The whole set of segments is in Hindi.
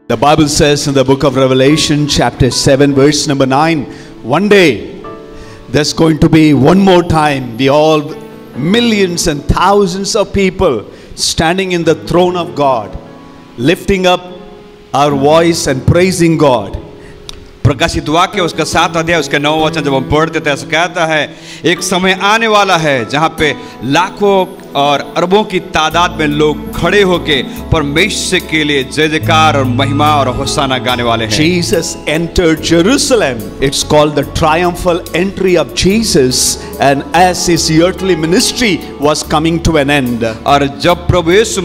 The Bible says in the book of Revelation chapter 7 verse number 9, one day there's going to be one more time we all millions and thousands of people standing in the throne of God, lifting up our voice and praising God. प्रकाशित वाक्य उसका 7 अध्याय उसका 9 वचन जब हम पढ़ते थे ऐसा कहता है, एक समय आने वाला है जहाँ पे लाखों और अरबों की तादाद में लोग खड़े होके परमेश्वर के लिए जय जयकार और महिमा और होशाना गाने वाले हैं। Jesus entered Jerusalem. It's called the triumphal entry of Jesus, and as his earthly ministry was coming to an end. और जब प्रभु यीशु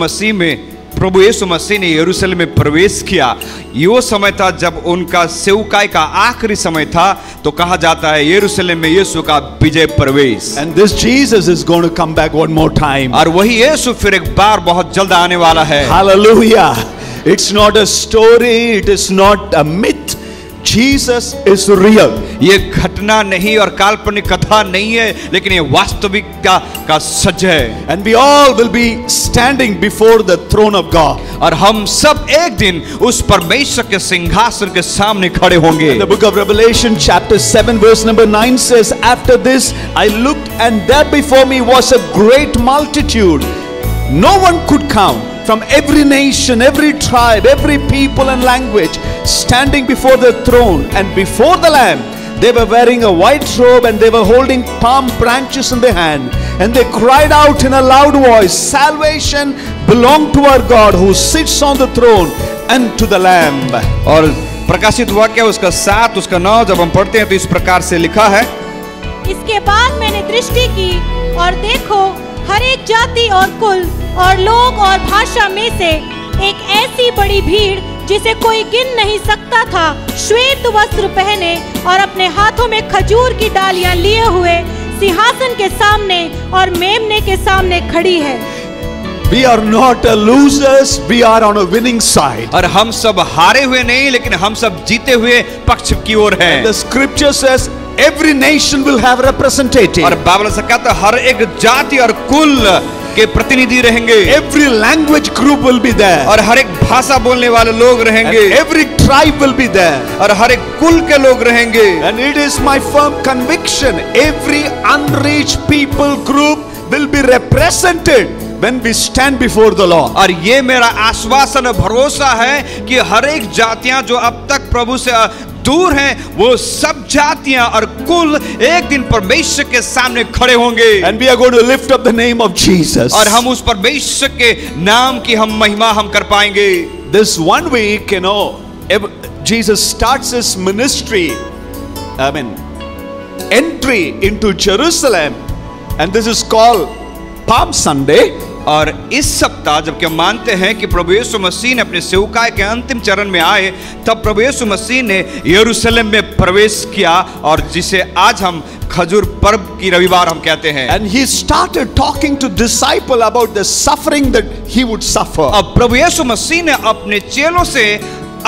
मसीह ने यरूशलेम में प्रवेश किया, ये समय था जब उनका सेवकाई का आखिरी समय था, तो कहा जाता है यरूशलेम में यीशु का विजय प्रवेश। And this Jesus is going to come back one more time. और वही यीशु फिर एक बार बहुत जल्द आने वाला है। Hallelujah! It's not a story, it is not a myth. Jesus is real. ये घटना नहीं और काल्पनिक कथा नहीं है, लेकिन ये वास्तविकता का सच है। And we all will be standing before the throne of God. और हम सब एक दिन उस परमेश्वर के सिंहासन के सामने खड़े होंगे। The book of Revelation chapter 7 verse number 9 says, after this I looked, and there before me was a great multitude, no one could count, from every nation, every tribe, every people and language, standing before the throne and before the Lamb. They were wearing a white robe and they were holding palm branches in their hand, and they cried out in a loud voice, salvation belongs to our God who sits on the throne and to the Lamb. और प्रकाशित वाक्य उसका 7 उसका 9 जब हम पढ़ते हैं तो इस प्रकार से लिखा है, इसके बाद मैंने दृष्टि की और देखो, हर एक जाति और कुल और लोग और भाषा में से एक ऐसी बड़ी भीड़ जिसे कोई गिन नहीं सकता था, श्वेत वस्त्र पहने और अपने हाथों में खजूर की डालियां लिए हुए सिंहासन के सामने और मेमने के सामने खड़ी है। We are not losers, we are on a winning side. और हम सब हारे हुए नहीं, लेकिन हम सब जीते हुए पक्ष की ओर हैं। The scripture says every nation will have representative. और बाइबल से कहता है हर एक जाति और कुल के प्रतिनिधि रहेंगे। Every language group will be there. और हर एक भाषा बोलने वाले लोग रहेंगे। And every tribe will be there. और हर एक कुल के लोग रहेंगे। And it is my firm conviction, every unreached people group will be represented when we stand before the Lord. और ये मेरा आश्वासन और भरोसा है कि हर एक जातियां जो अब तक प्रभु से दूर हैं, वो सब जातियां और कुल एक दिन परमेश्वर के सामने खड़े होंगे। And we are going to lift up the name of Jesus. और हम उस परमेश्वर के नाम की हम महिमा हम कर पाएंगे। This one week, you know, Jesus starts his ministry, entry into Jerusalem, and this is called Palm Sunday. और इस सप्ताह जबकि हम मानते हैं कि प्रभु यीशु मसीह ने अपने सेवकाई के अंतिम चरण में आए, तब प्रभु यीशु मसीह ने यरूशलेम में प्रवेश किया, और जिसे आज हम खजूर पर्व की रविवार हम कहते हैं। And he started talking to disciple about the suffering that he would suffer. अब प्रभु यीशु मसीह ने अपने चेलों से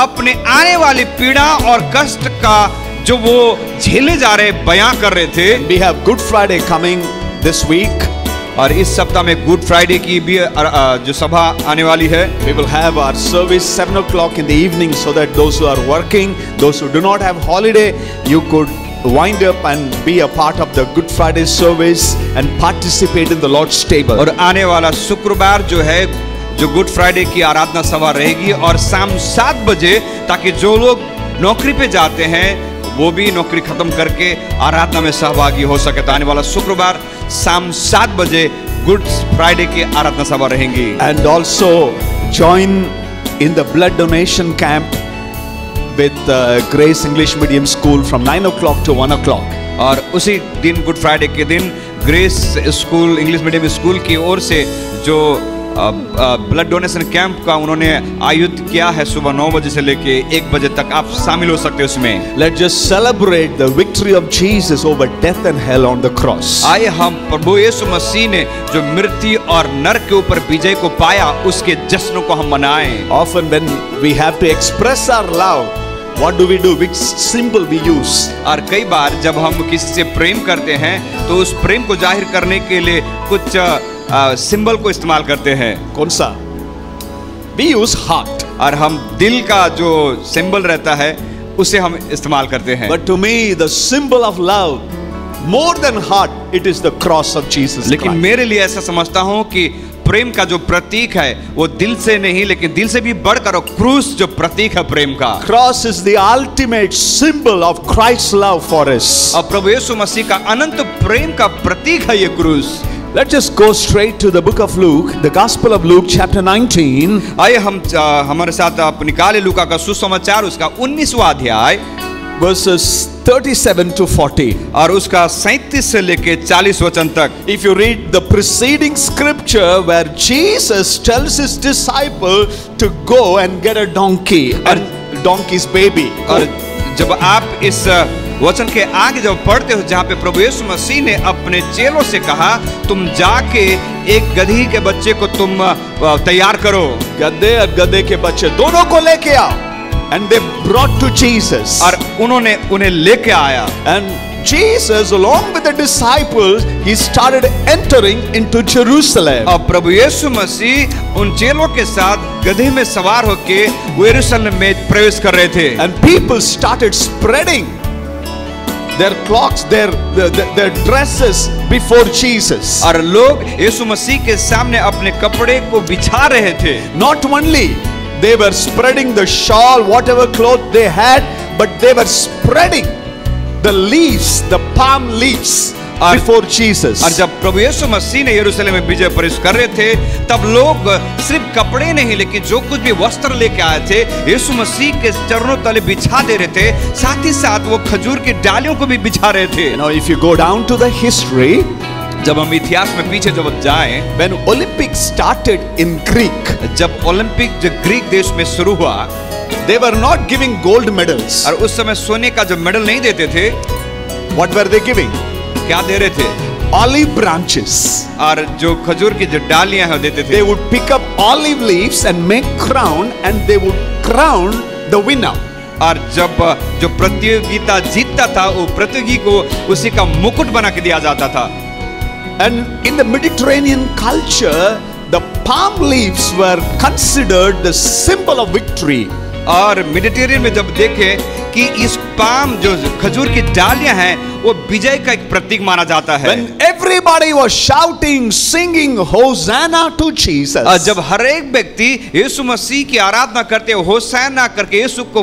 अपने आने वाली पीड़ा और कष्ट का जो वो झेले जा रहे बयां कर रहे थे। We have Good Friday coming this week. और इस सप्ताह में गुड फ्राइडे की भी जो सभा आने वाली है। We will have our service 7 o'clock in the evening, so that those who are working, those who do not have holiday, you could wind up and be a part of the Good Friday service and participate in the Lord's table. और आने वाला शुक्रवार जो है, जो गुड फ्राइडे की आराधना सभा रहेगी, और शाम 7 बजे, ताकि जो लोग नौकरी पे जाते हैं वो भी नौकरी खत्म करके आराधना में सहभागी हो सके। तो आने वाला शुक्रवार शाम 7 बजे गुड फ्राइडे की आराधना सभा रहेंगी। And also join in the blood donation camp with Grace English Medium School from 9 o'clock to 1 o'clock. और उसी दिन गुड फ्राइडे के दिन grace school English medium school की ओर से जो ब्लड डोनेशन कैंप का उन्होंने आयोजित किया है, सुबह 9 बजे से लेके 1 बजे तक आप शामिल हो सकते हैं उसमें। Let's just celebrate the victory of Jesus over death and hell on the cross. आइए हम प्रभु यीशु मसीह ने जो मृत्यु और नरक के ऊपर विजय को पाया, उसके जश्न को हम मनाएं। Often when we have to express our love, what do we do? Which symbol we use? और कई बार जब हम किसी से प्रेम करते हैं तो उस प्रेम को जाहिर करने के लिए कुछ सिंबल को इस्तेमाल करते हैं। कौन सा? We use heart. और हम दिल का जो सिंबल रहता है उसे हम इस्तेमाल करते हैं। But to me, the symbol of love, more than heart, it is the cross of Jesus लेकिन Christ. मेरे लिए ऐसा समझता हूं कि प्रेम का जो प्रतीक है वो दिल से नहीं लेकिन दिल से भी बढ़कर क्रूस जो प्रतीक है प्रेम का। Cross is the ultimate symbol of Christ's love for us. और प्रभु यीशु मसीह का अनंत प्रेम का प्रतीक है ये क्रूस। Let's just go straight to the book of Luke, the Gospel of Luke, chapter 19. आइए हम हमारे साथ आप निकाले लूका का सुसमाचार उसका 19वां अध्याय Verses 37 to 40. और उसका 37 से लेके 40 वचन तक। If you read the preceding scripture where Jesus tells his disciple to go and get a donkey and donkey's baby. और जब आप इस वचन के आगे जब पढ़ते हो जहाँ पे प्रभु यीशु मसीह ने अपने चेलों से कहा तुम जाके एक गधी के बच्चे को तुम तैयार करो। गधे और गधे के बच्चे दोनों को लेके आओ. And they brought to Jesus. और उन्होंने उन्हें लेके आया। And Jesus, along with the disciples, he started entering into Jerusalem. और प्रभु यीशु मसीह उन चेलों के साथ गधे में सवार होके वो यरूशलेम में प्रवेश कर रहे थे। And people started spreading their cloaks, their dresses before Jesus. और लोग यीशु मसीह के सामने अपने कपड़े को बिछा रहे थे। Not only they were spreading the shawl, whatever cloth they had, but they were spreading the leaves, the palm leaves before Jesus. और जब प्रभु यीशु मसीह ने यरूशलेम में विजय प्रवेश कर रहे थे तब लोग सिर्फ कपड़े नहीं लेकिन जो कुछ भी वस्त्र लेके आए थे यीशु मसीह के चरणों तले बिछा दे रहे थे, साथ ही साथ वो खजूर की डालियों को भी बिछा रहे थे। Now if you go down to the history, जब हम इतिहास में पीछे जब जाएं, when Olympics started in Greek, जब ओलंपिक जो ग्रीक देश में शुरू हुआ, they were not giving gold medals. और उस समय सोने का जो मेडल नहीं देते थे, What were they giving? क्या दे रहे थे? Olive branches. और जो खजूर की जो डालियां हैं देते थे। They would pick up olive leaves and make crown, and they would crown the winner. और जब जो प्रतियोगिता जीतता था वो प्रतियोगी को उसी का मुकुट बना के दिया जाता था। And in the Mediterranean culture, the palm leaves were considered the symbol of victory. और मेडिटेरियन में जब देखें कि इस पाम जो खजूर की डालियां हैं वो विजय का एक प्रतीक माना जाता है। When everybody was shouting, singing Hosanna to Jesus. जब हर एक व्यक्ति यीशु मसीह की आराधना करते होशाना करके यीशु को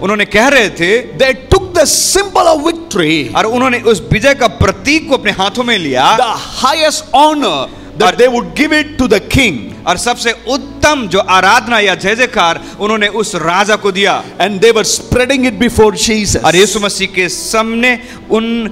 उन्होंने कह रहे थे, they took the symbol of victory, और उन्होंने उस विजय का प्रतीक को अपने हाथों में लिया, the highest honor that they would give it to the king. और सबसे उत्तम जो आराधना या जय जयकार उन्होंने उस राजा को दिया। And they were spreading it before Jesus. और यीशु मसीह के सामने उन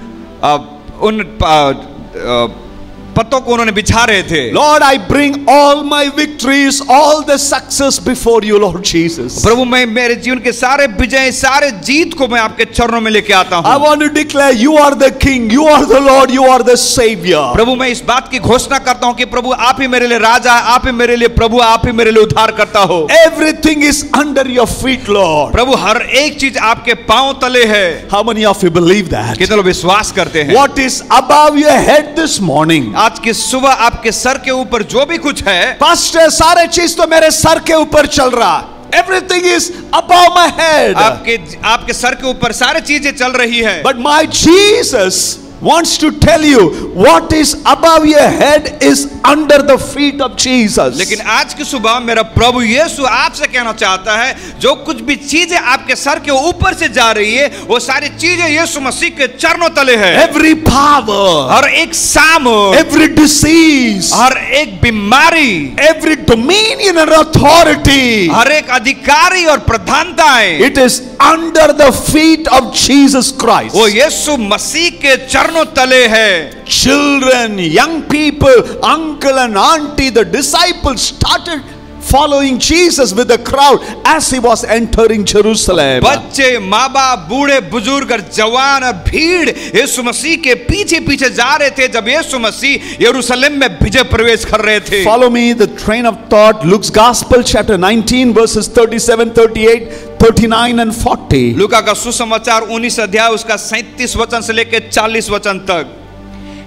पत्तों को उन्होंने बिछा रहे थे। Lord, I bring all my victories, all the success before you, Lord Jesus. प्रभु मैं मेरे जीवन के सारे विजय सारे जीत को मैं आपके चरणों में लेके आता हूँ। I want to declare you are the king, you are the Lord, you are the Savior. प्रभु मैं इस बात की घोषणा करता हूँ कि प्रभु आप ही मेरे लिए राजा, आप ही मेरे लिए प्रभु, आप ही मेरे लिए उद्धार करता हो। Everything is under your feet, Lord. प्रभु हर एक चीज आपके पांव तले है। How many of you believe that? कितने लोग विश्वास करते हैं? What is above your head this morning? आज की सुबह आपके सर के ऊपर जो भी कुछ है, Pastor, सारे चीज तो मेरे सर के ऊपर चल रहा है. Everything is above my head. आपके सर के ऊपर सारी चीजें चल रही है। But my Jesus wants to tell you what is above your head is under the feet of Jesus. लेकिन आज की सुबह मेरा प्रभु यीशु आपसे कहना चाहता है जो कुछ भी चीजें आपके सर के ऊपर से जा रही है वो सारी चीजें यीशु मसीह के चरणों तले है। Every power, हर एक सामर्थ, every disease, हर एक बीमारी, every dominion and authority, हर एक अधिकारी और प्रधानताएं, it is under the feet of Jesus Christ. वो यीशु मसीह के चरणों तले है। Children, young people, uncle and auntie, the disciples started following Jesus with the crowd as he was entering Jerusalem. बच्चे, माँ बाप, बूढ़े, बुजुर्ग और जवान और भीड़ यीशु मसीह के पीछे पीछे जा रहे थे जब यीशु मसीह यरूशलेम में विजय प्रवेश कर रहे थे। Follow me the train of thought. Luke's Gospel chapter 19 verses 37, 38, 39 and 40. लूका का सुसमाचार 19 अध्याय उसका 37 वचन से लेकर 40 वचन तक।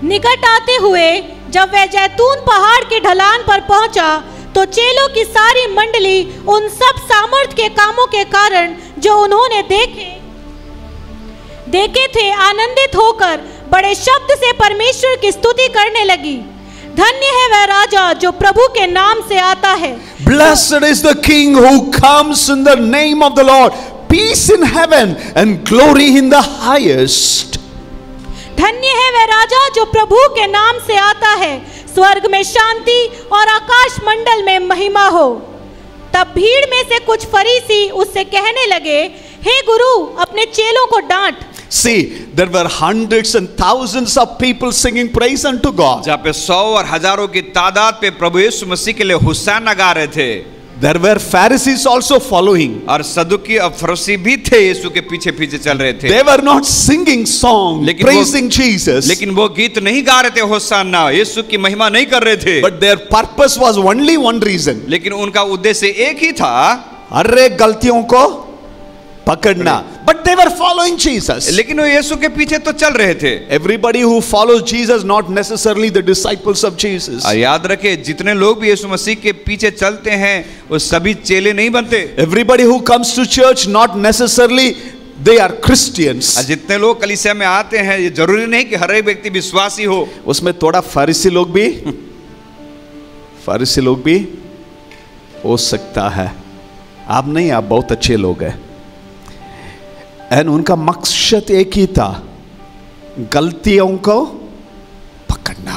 निकट आते हुए जब वह जैतून पहाड़ के ढलान पर पहुंचा तो चेलों की सारी मंडली उन सब सामर्थ के कामों के कारण जो उन्होंने देखे थे आनंदित होकर बड़े शब्द से परमेश्वर की स्तुति करने लगी। धन्य है वह राजा जो प्रभु के नाम से आता है। Blessed is the King who comes in the name of the Lord. Peace in heaven and glory in the highest. धन्य है वह राजा जो प्रभु के नाम से आता है, स्वर्ग में शांति और आकाश मंडल में महिमा हो। तब भीड़ में से कुछ फरीसी उससे कहने लगे, हे गुरु, अपने चेलों को डांट। See, there were hundreds and thousands of people singing praise unto God. जहाँ पे 100 और हजारों की तादाद पे प्रभु यीशु मसीह के लिए हुस्साना गा रहे थे। There were Pharisees also following. और सदुकी और फरीसी भी थे, यीशु के पीछे पीछे चल रहे थे। They were not singing song praising Jesus. लेकिन वो गीत नहीं गा रहे थे होसाना, यीशु की महिमा नहीं कर रहे थे। But their purpose was only one reason. लेकिन उनका उद्देश्य एक ही था, हर एक गलतियों को पकड़ना। But they were following Jesus. लेकिन वो यीशु के पीछे तो चल रहे थे। Everybody who follows Jesus not necessarily the disciples of Jesus. याद रखे, जितने लोग भी यीशु मसीह के पीछे चलते हैं वो सभी चेले नहीं बनते। Everybody who comes to church not necessarily they are Christians. जितने लोग कलीसिया में आते हैं ये जरूरी नहीं कि हर एक व्यक्ति विश्वासी हो। उसमें थोड़ा फरीसी लोग भी हो सकता है। आप नहीं, आप बहुत अच्छे लोग हैं। एंड उनका मकसद एक ही था, गलतियों को पकड़ना।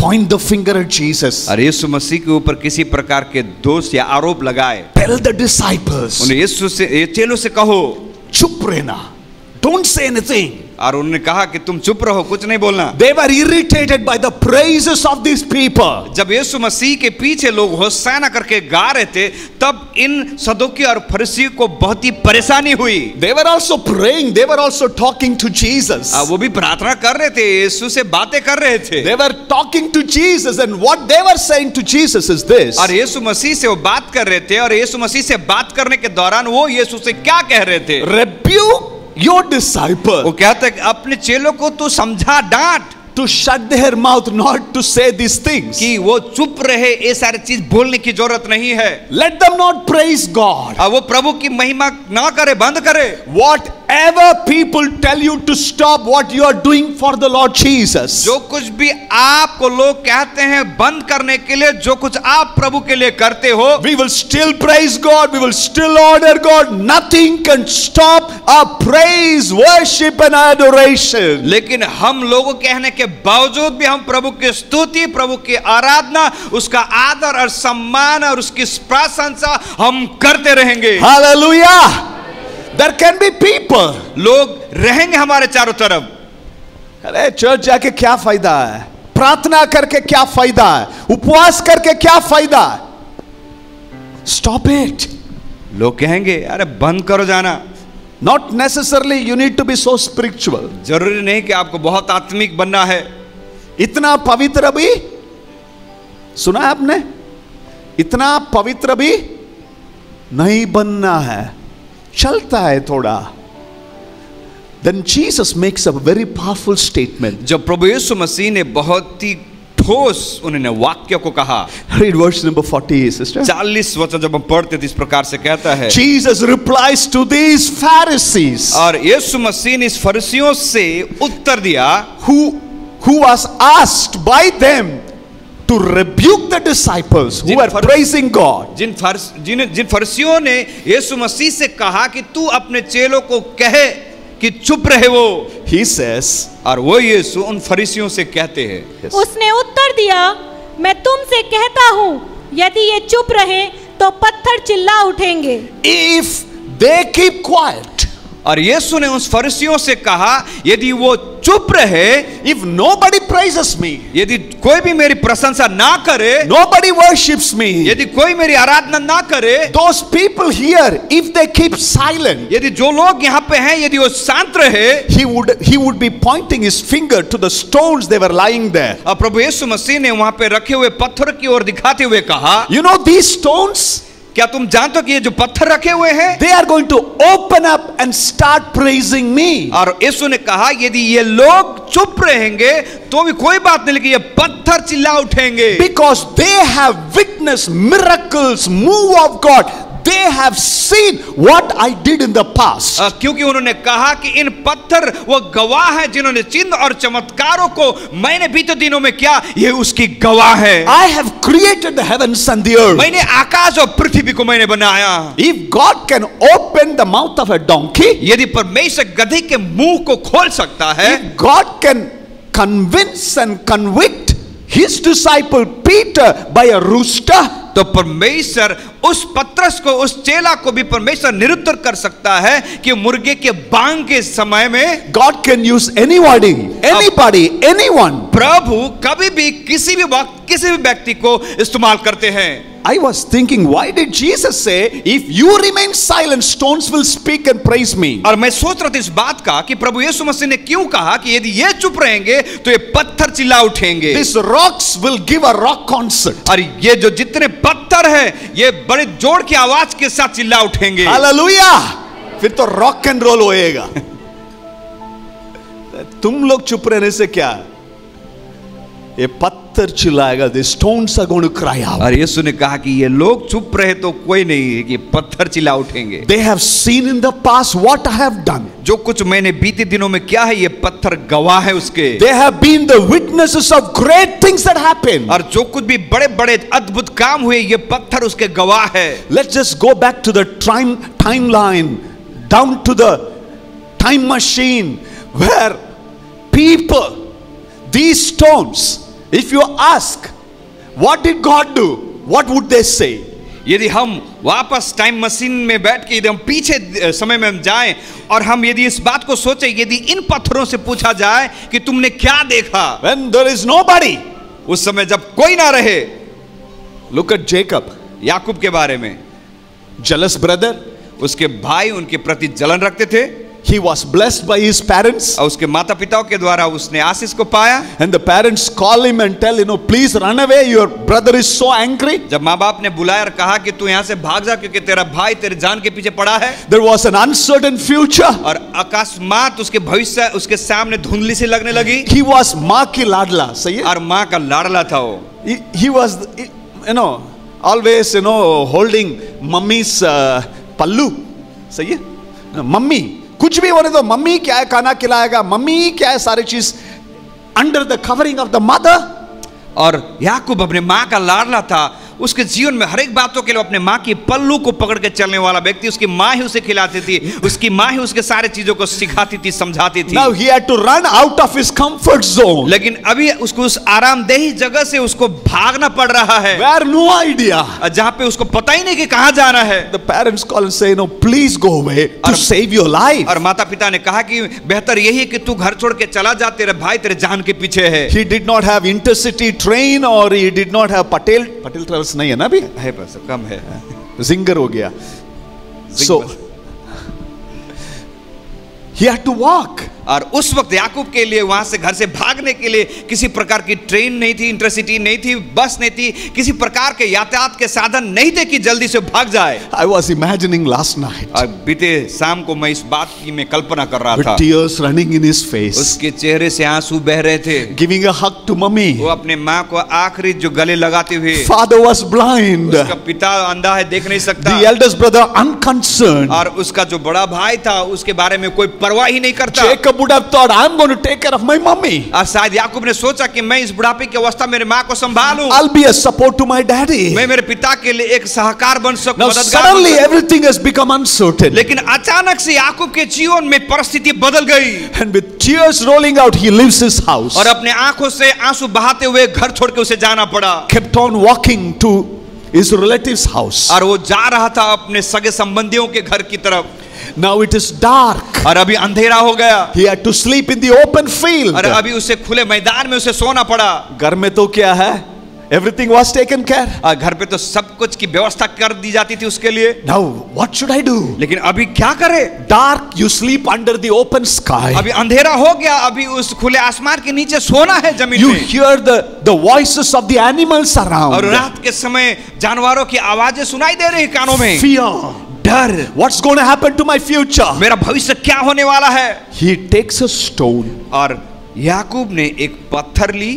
Point the finger at Jesus. और यीशु मसीह के ऊपर किसी प्रकार के दोष या आरोप लगाए। टेल द डिसाइपल्स, उन्हें यीशु से, चेलों से कहो चुप रहना, डोंट से एनीथिंग। और उन्होंने कहा कि तुम चुप रहो, कुछ नहीं बोलना। They were irritated by the praises of these people. जब यीशु मसीह के पीछे लोग होसाना करके गा रहे थे, तब इन सदुकी और फरीसी को बहुत ही परेशानी हुई। They were also praying, they were also talking to Jesus. वो भी प्रार्थना कर रहे थे, यीशु से बातें कर रहे थे। They were talking to Jesus and what they were saying to Jesus is this. और यीशु मसीह से वो बात कर रहे थे, और यीशु मसीह से बात करने के दौरान वो यीशु से क्या कह रहे थे? Rebuke your disciple. वो कहते हैं अपने चेलों को तू समझा, डांट। To shut their mouth, not to say these things. कि वो चुप रहे, ये सारी चीज बोलने की जरूरत नहीं है। Let them not praise God. वो प्रभु की महिमा ना करे, बंद करे। Whatever people tell you to stop what you are doing for the Lord Jesus. जो कुछ भी आपको लोग कहते हैं बंद करने के लिए, जो कुछ आप प्रभु के लिए करते हो, we will still praise God, we will still honor God. Nothing can stop our praise, worship and adoration. लेकिन हम लोगों कहने के बावजूद भी हम प्रभु की स्तुति, प्रभु की आराधना, उसका आदर और सम्मान और उसकी प्रशंसा हम करते रहेंगे। Hallelujah. There can be people. लोग रहेंगे हमारे चारों तरफ। अरे चर्च जाके क्या फायदा है, प्रार्थना करके क्या फायदा है, उपवास करके क्या फायदा है? Stop it. लोग कहेंगे अरे बंद करो जाना। Not necessarily you need to be so spiritual. जरूरी नहीं कि आपको बहुत आत्मिक बनना है। इतना पवित्र भी, सुना है आपने, इतना पवित्र भी नहीं बनना है, चलता है थोड़ा। Then Jesus makes a very powerful statement. जब प्रभु यीशु मसीह ने बहुत ही ठोस उन्होंने वाक्य को कहा। Read verse number 40, sister. 40 वचन जब हम पढ़ते थे इस प्रकार से कहता है, Jesus replies to these Pharisees. और यीशु मसीह ने इस फरीसियों से उत्तर दिया, who was asked by them to rebuke the disciples who were praising God. जिन फरीसियों ने यीशु मसीह से कहा कि तू अपने चेलों को कहे कि चुप रहे वो। He says, और वो यीशु उन फरीसियों से कहते हैं, उसने उत्तर दिया, मैं तुमसे कहता हूँ, यदि ये चुप रहे तो पत्थर चिल्ला उठेंगे। If they keep quiet. और यीशु ने उस फरीसियों से कहा यदि वो चुप रहे, if nobody praises me, यदि कोई भी मेरी प्रशंसा ना करे, nobody worships me, यदि कोई मेरी आराधना ना करे, those people here, if they keep silent, यदि जो लोग यहाँ पे हैं यदि वो शांत रहे, he would be pointing his finger to the stones they were lying there. और प्रभु यीशु मसीह ने वहाँ पे रखे हुए पत्थर की ओर दिखाते हुए कहा, you know these stones, क्या तुम जानते हो कि ये जो पत्थर रखे हुए हैं, they are going to open up and start praising me. और यीशु ने कहा यदि ये लोग चुप रहेंगे तो भी कोई बात नहीं, लेकिन ये पत्थर चिल्ला उठेंगे. Because they have witnessed miracles, move of God. They have seen what I did in the past. क्योंकि उन्होंने कहा कि इन पत्थर वो गवाह हैं जिन्होंने चिन्ह और चमत्कारों को मैंने बीते दिनों में किया, ये उसकी गवाह है. I have created the heavens and the earth. मैंने आकाश और पृथ्वी को मैंने बनाया. If God can open the mouth of a donkey, यदि परमेश्वर गधे के मुंह को खोल सकता है, if God can convince and convict his disciple Peter by a rooster, तो परमेश्वर उस पतरस को, उस चेला को भी परमेश्वर निरुत्तर कर सकता है कि मुर्गे के बांग के समय में God can use anybody, anyone. प्रभु कभी भी किसी भी वक्त किसी भी व्यक्ति को इस्तेमाल करते हैं. I was thinking, why did Jesus say, if you remain silent, stones will speak and praise me? और मैं सोच रहा था इस बात का कि प्रभु यीशु मसीह ने क्यों कहा कि यदि ये चुप रहेंगे तो ये पत्थर चिल्ला उठेंगे. These rocks will give a rock concert. और ये जो जितने पत्थर हैं ये बड़े जोर की आवाज के साथ चिल्ला उठेंगे. Hallelujah! फिर तो रॉक एंड रोल होएगा. तुम लोग चुप रहने से क्या, ये पत्थर चिल्लाएगा. The stones are going to cry out. और यीशु ने कहा कि ये लोग चुप रहे तो कोई नहीं, कि पत्थर चिल्ला उठेंगे. They have seen in the past what I have done. जो कुछ मैंने बीते दिनों में किया है ये पत्थर गवाह है उसके. They have been the witnesses of great things that happen. और जो कुछ भी बड़े बड़े अद्भुत काम हुए ये पत्थर उसके गवाह है. Let's just go back to the timeline, down to the time machine, where people, these stones, if you ask, what did God do? What would they say? यदि हम वापस टाइम मशीन में बैठ के यदि हम पीछे समय में हम जाएं और हम यदि इस बात को सोचें, यदि इन पत्थरों से पूछा जाए कि तुमने क्या देखा, When there is nobody, उस समय जब कोई ना रहे. look at Jacob, याकूब के बारे में. jealous brother. उसके भाई उनके प्रति जलन रखते थे. He was blessed by his parents. और उसके माता पिताओं के द्वारा उसने आशीष को पाया. And the parents call him and tell, please run away, your brother is so angry. जब माँ बाप ने बुलाया और कहा कि तू यहाँ से भाग जा क्योंकि तेरा भाई तेरे जान के पीछे पड़ा है. There was an uncertain future. और अकस्मात उसके भविष्य उसके सामने धुंधली सी लगने लगी. He was माँ की लाडला, सही है? और माँ का लाडला था वो. He was, always, holding mummy's pallu, सही है? मम्मी कुछ भी होने दो, मम्मी क्या है खाना खिलाएगा, मम्मी क्या है सारी चीज, under the covering of the mother. और याकूब अपने माँ का लाडला था. उसके जीवन में हर एक बातों के लिए अपने माँ की पल्लू को पकड़ के चलने वाला व्यक्ति. उसकी माँ ही उसे खिलाती थी, उसकी माँ ही उसके सारे चीजों को सिखाती थी, समझाती थी. Now he had to run out of his comfort zone. लेकिन अभी उसको उस आरामदेही जगह से उसको भागना पड़ रहा है. Where no idea. जहाँ पे उसको पता ही नहीं कि कहाँ जाना है. The parents call and say, please go away to save your life. और माता पिता ने कहा कि बेहतर यही है कि तू घर छोड़ के चला जा, तेरे भाई तेरे जान के पीछे है. He did not have intercity train or he did not have Patel Travels नहीं है ना अभी, है बस कम है. जिंगर हो गया. So he had to walk. और उस वक्त याकूब के लिए वहां से घर से भागने के लिए किसी प्रकार की ट्रेन नहीं थी, इंटरसिटी नहीं थी, बस नहीं थी, किसी प्रकार के यातायात के साधन नहीं थे कि जल्दी से भाग जाए. I was imagining last night. और बीते शाम को मैं इस बात की मैं कल्पना कर रहा था. With tears running in his face. उसके चेहरे से आंसू बह रहे थे. Giving a hug to mommy. वो अपने माँ को आखिरी जो गले लगाते हुए. Father was blind. उसका पिता अंधा है, देख नहीं सकता. The eldest brother unconcerned. और उसका जो बड़ा भाई था उसके बारे में कोई परवाह ही नहीं करता. Jacob would have thought, I'm going to take care of my mommy. और शायद याकूब ने सोचा कि मैं इस बुढ़ापे की अवस्था मेरे माँ को संभालूं. I'll be a support to my daddy. मैं मेरे पिता के लिए एक सहकार बन सकूं. Now suddenly everything has become uncertain. लेकिन अचानक से याकूब के जीवन में परिस्थिति बदल गई. And with tears rolling out, he leaves his house. और अपने आंखों से आंसू बहाते हुए घर छोड़ के उसे जाना पड़ा. Kept on walking to his relative's house. और वो जा रहा था अपने सगे संबंधियों के घर की तरफ. Now it is dark. और अभी अंधेरा हो गया. He had to sleep in the open field. और अभी उसे खुले मैदान में उसे सोना पड़ा. घर में तो क्या है, Everything was taken care. घर पे तो सब कुछ की व्यवस्था कर दी जाती थी उसके लिए। Now what should I do? लेकिन अभी क्या करे? Dark, you sleep under the open sky. अभी अंधेरा हो गया, अभी उस खुले आसमान के नीचे सोना है जमीन You में। hear the voices of the animals around. और रात के समय जानवरों की आवाजें सुनाई दे रही कानों में। Fear. डर, What's going to happen to my future? मेरा भविष्य क्या होने वाला है? He takes a stone और याकूब ने एक पत्थर ली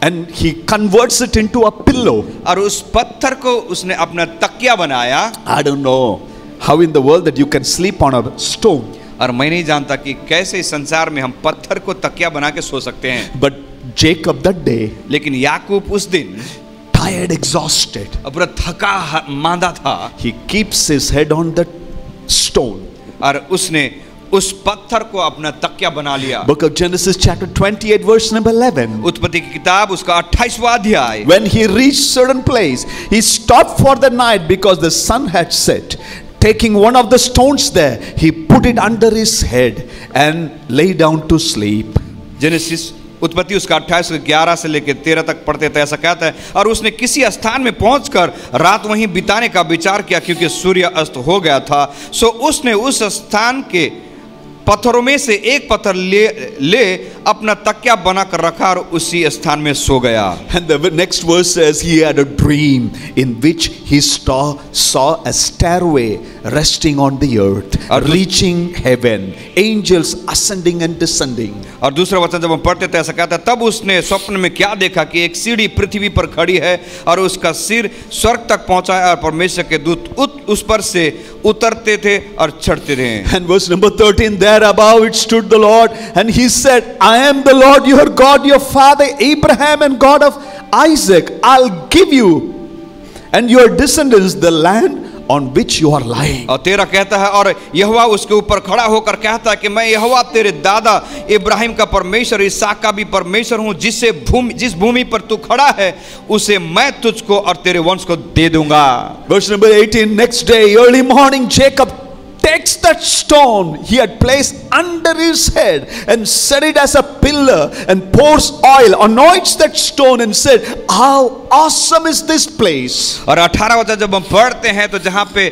and he converts it into a pillow. और उस पत्थर को उसने अपना तकिया बनाया। I don't know how in the world that you can sleep on a stone. और मैं नहीं जानता कि कैसे इस संसार में हम पत्थर को तकिया बना के सो सकते हैं। But Jacob that day, लेकिन याकूब उस दिन tired, exhausted, पूरा थका मांदा था he keeps his head on the stone. और उसने उस पत्थर को अपना तकिया बना लिया। Book of Genesis chapter 28 verse number 11. उत्पत्ति की किताब उसका 28वां अध्याय। When he reached certain place, he stopped for the night because the sun had set. Taking one of the stones there, he put it under his head and lay down to sleep. Genesis उत्पत्ति उसका 28 11 से लेकर 13 तक पढ़ते थे, ऐसा कहता है। और उसने किसी स्थान में पहुंचकर रात वहीं बिताने का विचार किया क्योंकि सूर्य अस्त हो गया था। सो उसने उस स्थान के पत्थरों में से एक पत्थर ले अपना तकिया बनाकर रखा और उसी स्थान में सो गया। And the next verse says he had a dream in which he saw a stairway resting on the earth, reaching heaven, angels ascending and descending. और दूसरा वचन जब हम पढ़ते थे ऐसा कहता है, तब उसने स्वप्न में क्या देखा कि एक सीढ़ी पृथ्वी पर खड़ी है और उसका सिर स्वर्ग तक पहुंचा है और परमेश्वर के दूत उस पर से उतरते थे और चढ़ते थे। And verse number 13, there above it stood the Lord and he said, I am the Lord your God, your father Abraham and God of Isaac. I'll give you and your descendants the land on which you are lying. और 13 कहता है, और यहोवा उसके ऊपर खड़ा होकर कहता है कि मैं यहोवा तेरे दादा इब्राहिम का परमेश्वर, इसहाक का भी परमेश्वर हूं। जिस भूमि पर तू खड़ा है उसे मैं तुझको और तेरे वंश को दे दूंगा। Verse number 18, next day early morning Jacob takes that stone he had placed under his head and set it as a pillar and pours oil, anoints that stone and said, how awesome is this place. और 18 वचन जब हम पढ़ते हैं तो जहां पे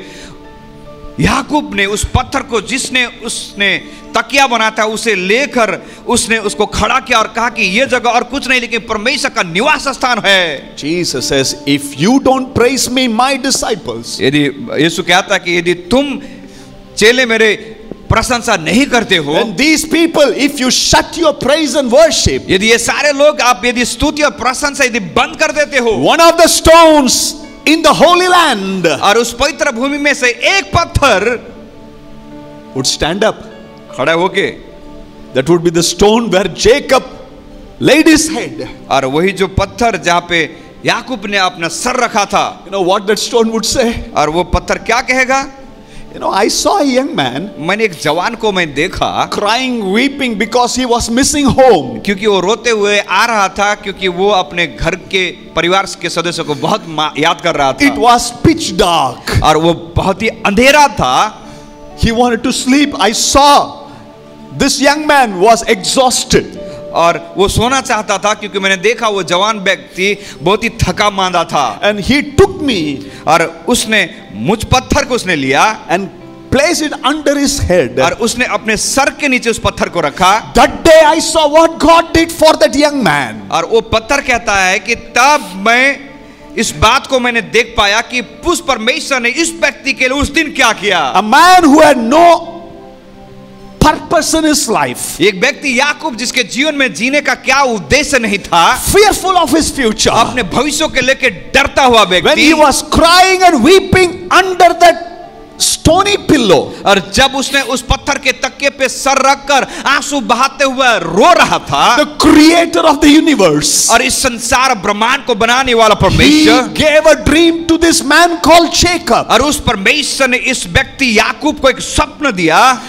याकूब ने उस पत्थर को जिसने उसने तकिया बना था उसे लेकर उसने उसको खड़ा किया और कहा कि यह जगह और कुछ नहीं लेकिन परमेश्वर का निवास स्थान है। Jesus says, if you don't praise me, my disciples, यदि यीशु कहता है कि यदि तुम चेले मेरे प्रशंसा नहीं करते हो, and these people, if you shut your praise and worship, यदि ये सारे लोग आप यदि स्तुति और प्रशंसा यदि बंद कर देते हो, one of the stones in the holy land और उस पवित्र भूमि में से एक पत्थर would stand up. खड़ा होके, That would be the stone where Jacob laid his head. और वही जो पत्थर जहां पे याकूब ने अपना सर रखा था, You know what that stone would say? और वो पत्थर क्या कहेगा? You know, I saw a young man मैंने एक जवान को मैं देखा crying, weeping because he was missing home. क्योंकि वो रोते हुए आ रहा था क्योंकि वो अपने घर के परिवार के सदस्यों को बहुत याद कर रहा It था was pitch dark. और वो बहुत ही अंधेरा था। He wanted to sleep. I saw this young man was exhausted. और वो सोना चाहता था क्योंकि मैंने देखा वो जवान व्यक्ति बहुत ही थका मांदा था। And he took me और उसने मुझ पत्थर को उसने लिया and placed it under his head. और उसने अपने सर के नीचे उस पत्थर को रखा। That day I saw what God did for that young man. और वो पत्थर कहता है कि तब मैं इस बात को मैंने देख पाया कि उस परमेश्वर ने इस व्यक्ति के लिए उस दिन क्या किया। A man who had no purpose in his life, एक व्यक्ति याकूब जिसके जीवन में जीने का क्या उद्देश्य नहीं था, fearful of his future, अपने भविष्य के लेके डरता हुआ when व्यक्ति, he was crying and weeping under that stony pillow, और जब उसने उस पत्थर के तकिए पे सर रखकर आंसू बहाते हुए रो रहा था, the creator of the universe, और इस संसार ब्रह्मांड को बनाने वाला he परमेश्वर, gave a dream to this man called Jacob. और उस परमेश्वर ने इस व्यक्ति याकूब को एक स्वप्न दिया।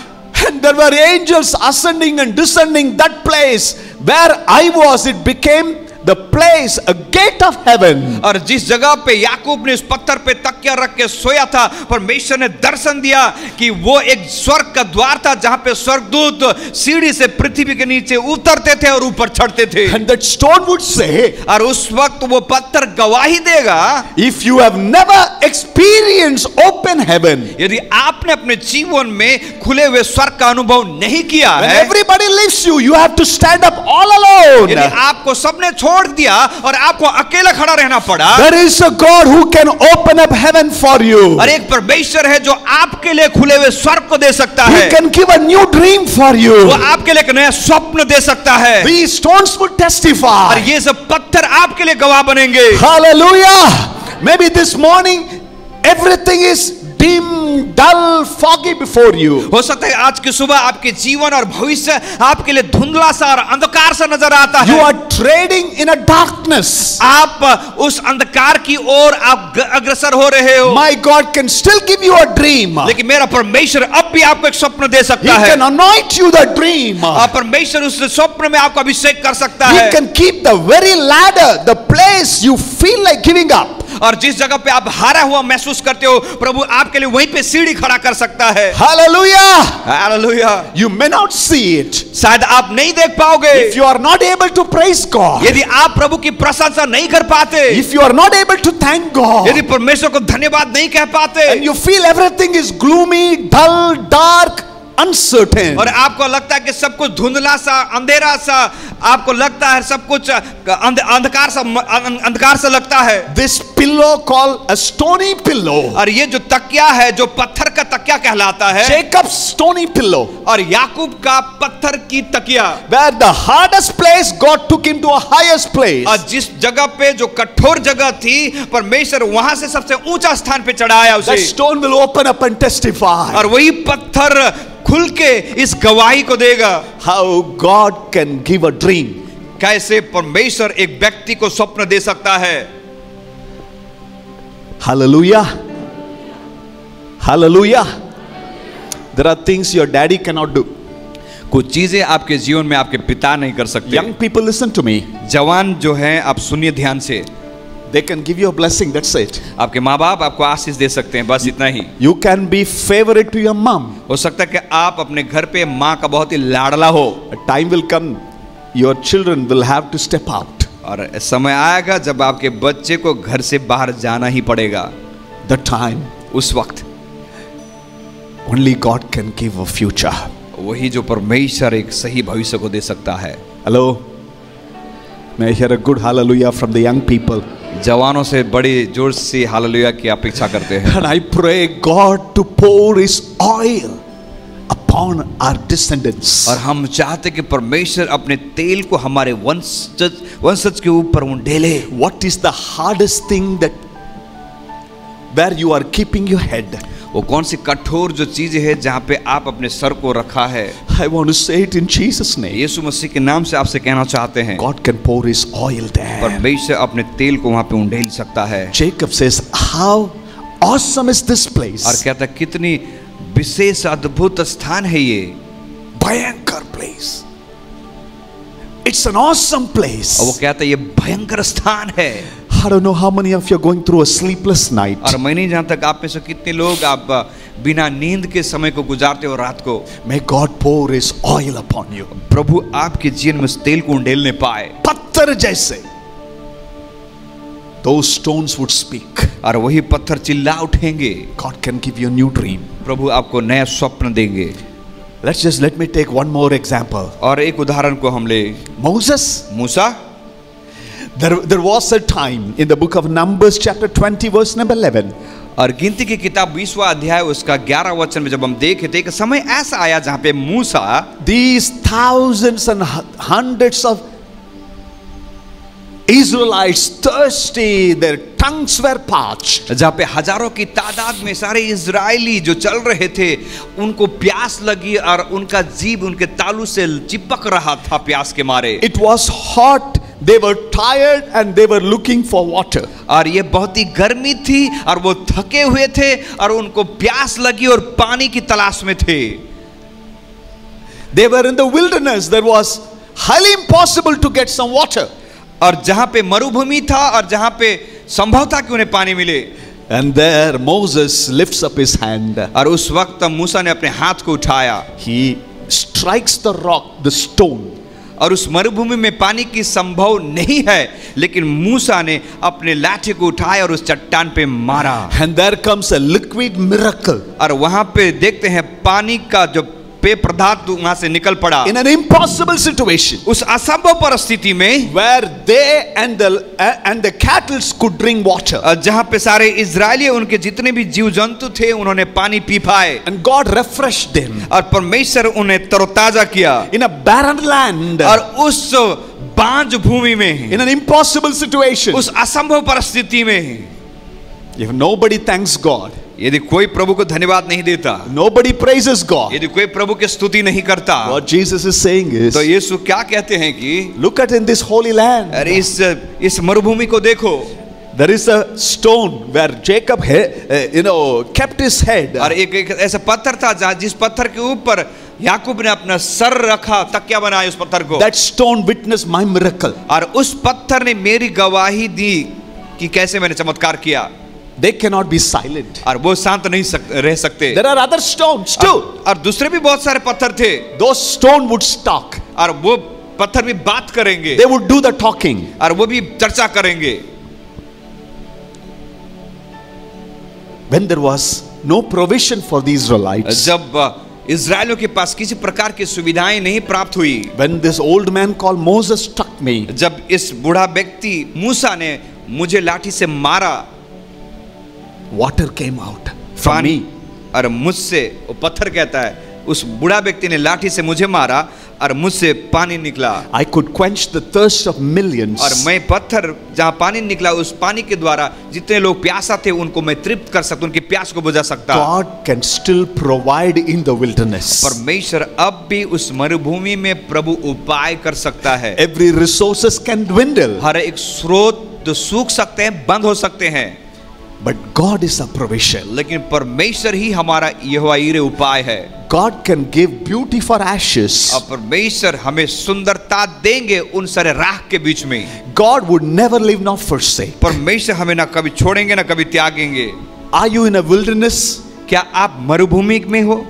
And there were angels ascending and descending. That place where I was, it became the place, a gate of heaven. और जिस जगह पे याकूब ने उस पत्थर पे तकिया रख के सोया था, परमेश्वर ने दर्शन दिया कि वो एक स्वर्ग का द्वार था जहां पे स्वर्गदूत सीढ़ी से पृथ्वी के नीचे उतरते थे और ऊपर चढ़ते थे। And that stone would say, और उस वक्त वो पत्थर गवाही देगा, if you have never experienced open heaven, यदि आपने अपने जीवन में खुले हुए स्वर्ग का अनुभव नहीं किया when है, everybody leaves you, you have to stand up all alone. यदि आपको सबने छोड़ दिया और आपको अकेला खड़ा रहना पड़ा, There is a God who can open up heaven for you. और एक परमेश्वर है जो आपके लिए खुले हुए स्वर्ग को दे सकता He है, can give a new dream for you. वो आपके लिए एक नया स्वप्न दे सकता है, These stones would और testify. ये सब पत्थर आपके लिए गवाह बनेंगे। Hallelujah. Maybe this morning everything is dim, dull, foggy before you. हो सकता है आज की सुबह आपके जीवन और भविष्य आपके लिए धुंधला सा और अंधकार सा नजर आता You है। are trading in a darkness. आप उस अंधकार की ओर आप अग्रसर हो रहे हो, My God can still give you a dream. लेकिन मेरा परमेश्वर अब भी आपको एक स्वप्न दे He सकता है। can anoint you the dream. और परमेश्वर उस स्वप्न में आपको अभिषेक कर सकता He है, can keep the very ladder, the place you feel like giving up. और जिस जगह पे आप हारा हुआ महसूस करते हो, प्रभु आपके लिए वहीं पे सीढ़ी खड़ा कर सकता है। Hallelujah. Hallelujah. You may not see it. शायद आप नहीं देख पाओगे, If you are not able to praise God, यदि आप प्रभु की प्रशंसा नहीं कर पाते, if you are not able to thank God, यदि परमेश्वर को धन्यवाद नहीं कह पाते, and you feel everything is gloomy, dull, dark, uncertain, और आपको लगता है कि सब कुछ धुंधला सा, अंधेरा सा, आपको लगता है सब कुछ अंधकार सा लगता है, this pillow called a stony pillow, और ये जो तकिया है जो पत्थर का तकिया कहलाता है, Jacob's stony pillow, और याकूब का पत्थर की तकिया, where the hardest place God took him to a highest place. और जिस जगह पे जो कठोर जगह थी, परमेश्वर वहां से सबसे ऊंचा स्थान पे चढ़ाया That उसे, stone will open up and testify और वही पत्थर खुल के इस गवाही को देगा how God can give a dream. कैसे परमेश्वर एक व्यक्ति को स्वप्न दे सकता है। Hallelujah. Hallelujah. There are things your daddy cannot do. कुछ चीजें आपके जीवन में आपके पिता नहीं कर सकते। Young people, listen to me. जवान जो हैं, आप सुनिए ध्यान से, They can give you a blessing, that's it. आपके माँ बाप आपको आशीष दे सकते हैं, बस इतना ही। You can be favorite to your mom. हो सकता है कि आप अपने घर पे माँ का बहुत ही लाडला हो, A time will come, your children will have to step out. और समय आएगा जब आपके बच्चे को घर से बाहर जाना ही पड़ेगा। The time, उस वक्त only God can give a future. वही जो परमेश्वर एक सही भविष्य को दे सकता है। Hello? May I hear a good hallelujah from the young people? जवानों से बड़े जोर से हालेलुया की अपेक्षा करते हैं। And I pray God to pour His oil upon our descendants. और हम चाहते कि परमेश्वर अपने तेल को हमारे वंशज के ऊपर उंडेले। What is the hardest thing that where you are keeping your head? वो कौन सी कठोर जो चीजें है जहाँ पे आप अपने सर को रखा है। I want to say it in Jesus' name. यीशु मसीह के नाम से आपसे कहना चाहते हैं, God can pour His oil there. परमेश्वर अपने तेल को वहाँ पे उंडेल सकता है। Jacob says, how awesome is this place? और कहता है कितनी विशेष अद्भुत स्थान है ये, भयंकर place. It's an awesome place. और वो कहता है ये भयंकर स्थान है। I don't know how many of you are going through a sleepless night. और मैं नहीं जानता कि आप में से कितने लोग आप बिना नींद के समय को गुजारते हो रात को। May God pour His oil upon you. प्रभु आपके जीवन में उस तेल को उंडेलने पाए। पत्थर जैसे those stones would speak. और वही पत्थर चिल्ला उठेंगे। God can give you a new dream. प्रभु आपको नया स्वप्न देंगे। Let me take one more example. और एक उदाहरण को हम ले, Moses. Musa. There was a time in the book of Numbers chapter 20 verse number 11. और गिनती की किताब 20वां अध्याय उसका 11 वचन में जब हम देखे थे कि समय ऐसा आया जहां पे मूसा, these thousands and hundreds of Israelites thirsty, their tongues were parched. जहाँ पे हजारों की तादाद में सारे इजरायली जो चल रहे थे, उनको प्यास लगी और उनका जीभ उनके तालू से चिपक रहा था प्यास के मारे। It was hot. They were tired and they were looking for water. और ये बहुत ही गर्मी थी और वो थके हुए थे और उनको प्यास लगी और पानी की तलाश में थे। They were in the wilderness. There was highly impossible to get some water. और जहां पे मरुभूमि था और जहां पे संभव था कि उन्हें पानी मिले, And there Moses lifts up his hand. और उस वक्त मूसा ने अपने हाथ को उठाया, He strikes the rock, the stone. और उस मरुभूमि में पानी की संभव नहीं है, लेकिन मूसा ने अपने लाठी को उठाया और उस चट्टान पे मारा, And there comes a liquid miracle. और वहां पे देखते हैं पानी का जो पेय पदार्थ वहां से निकल पड़ा। In an impossible situation, उस असंभव परिस्थिति में where they and the cattle could drink water, जहां पे सारे इजरायली उनके जितने भी जीव जंतु थे उन्होंने पानी पी पाए, and God refreshed them और परमेश्वर उन्हें तरोताजा किया। in a barren land, और उस बांझ भूमि में, in an impossible situation. उस असंभव परिस्थिति में, If nobody thanks God, यदि कोई प्रभु को धन्यवाद नहीं देता, nobody praises God, यदि कोई प्रभु की स्तुति नहीं करता, what Jesus is saying is, तो यीशु क्या कहते हैं कि look at in this holy land, अरे इस मरुभूमि को देखो, there is a stone where Jacob kept his head. और एक ऐसा पत्थर था जिस पत्थर के ऊपर याकूब ने अपना सर रखा, तकिया बनाया उस पत्थर को। That stone witnessed my miracle. और उस पत्थर ने मेरी गवाही दी कि कैसे मैंने चमत्कार किया। They cannot be silent. और वो शांत नहीं रह सकते। There are other stones too. और दूसरे भी बहुत सारे पत्थर थे। Those stones would talk. और वो पत्थर भी बात करेंगे। They would do the talking. और वो भी चर्चा करेंगे। When there was no provision for the Israelites, जब इजरायलियों के पास किसी प्रकार की सुविधाएं नहीं प्राप्त हुई, when this old man called Moses struck me, जब इस बूढ़ा व्यक्ति मूसा ने मुझे लाठी से मारा, water came out from me. और मुझसे, वो पत्थर कहता है, उस बूढ़ा व्यक्ति ने लाठी से मुझे मारा और मुझसे पानी निकला। I could quench the thirst of millions. और मैं पत्थर जहां पानी निकला, उस पानी के द्वारा जितने लोग प्यासा थे उनको मैं तृप्त कर सकता, उनकी प्यास को बुझा सकता। God can still provide in the wilderness. परमेश्वर अब भी उस मरुभूमि में प्रभु उपाय कर सकता है। Every resources can dwindle, हर एक स्रोत तो सूख सकते हैं, बंद हो सकते हैं, but God is a provision. लेकिन परमेश्वर ही हमारा यहोवा यीरे उपाय है। God can give beauty for ashes. और परमेश्वर हमें सुंदरता देंगे उन सारे राख के बीच में। God would never leave nor forsake. परमेश्वर हमें ना कभी छोड़ेंगे ना कभी त्यागेंगे। Are you in a wilderness? क्या आप मरुभूमि में हो?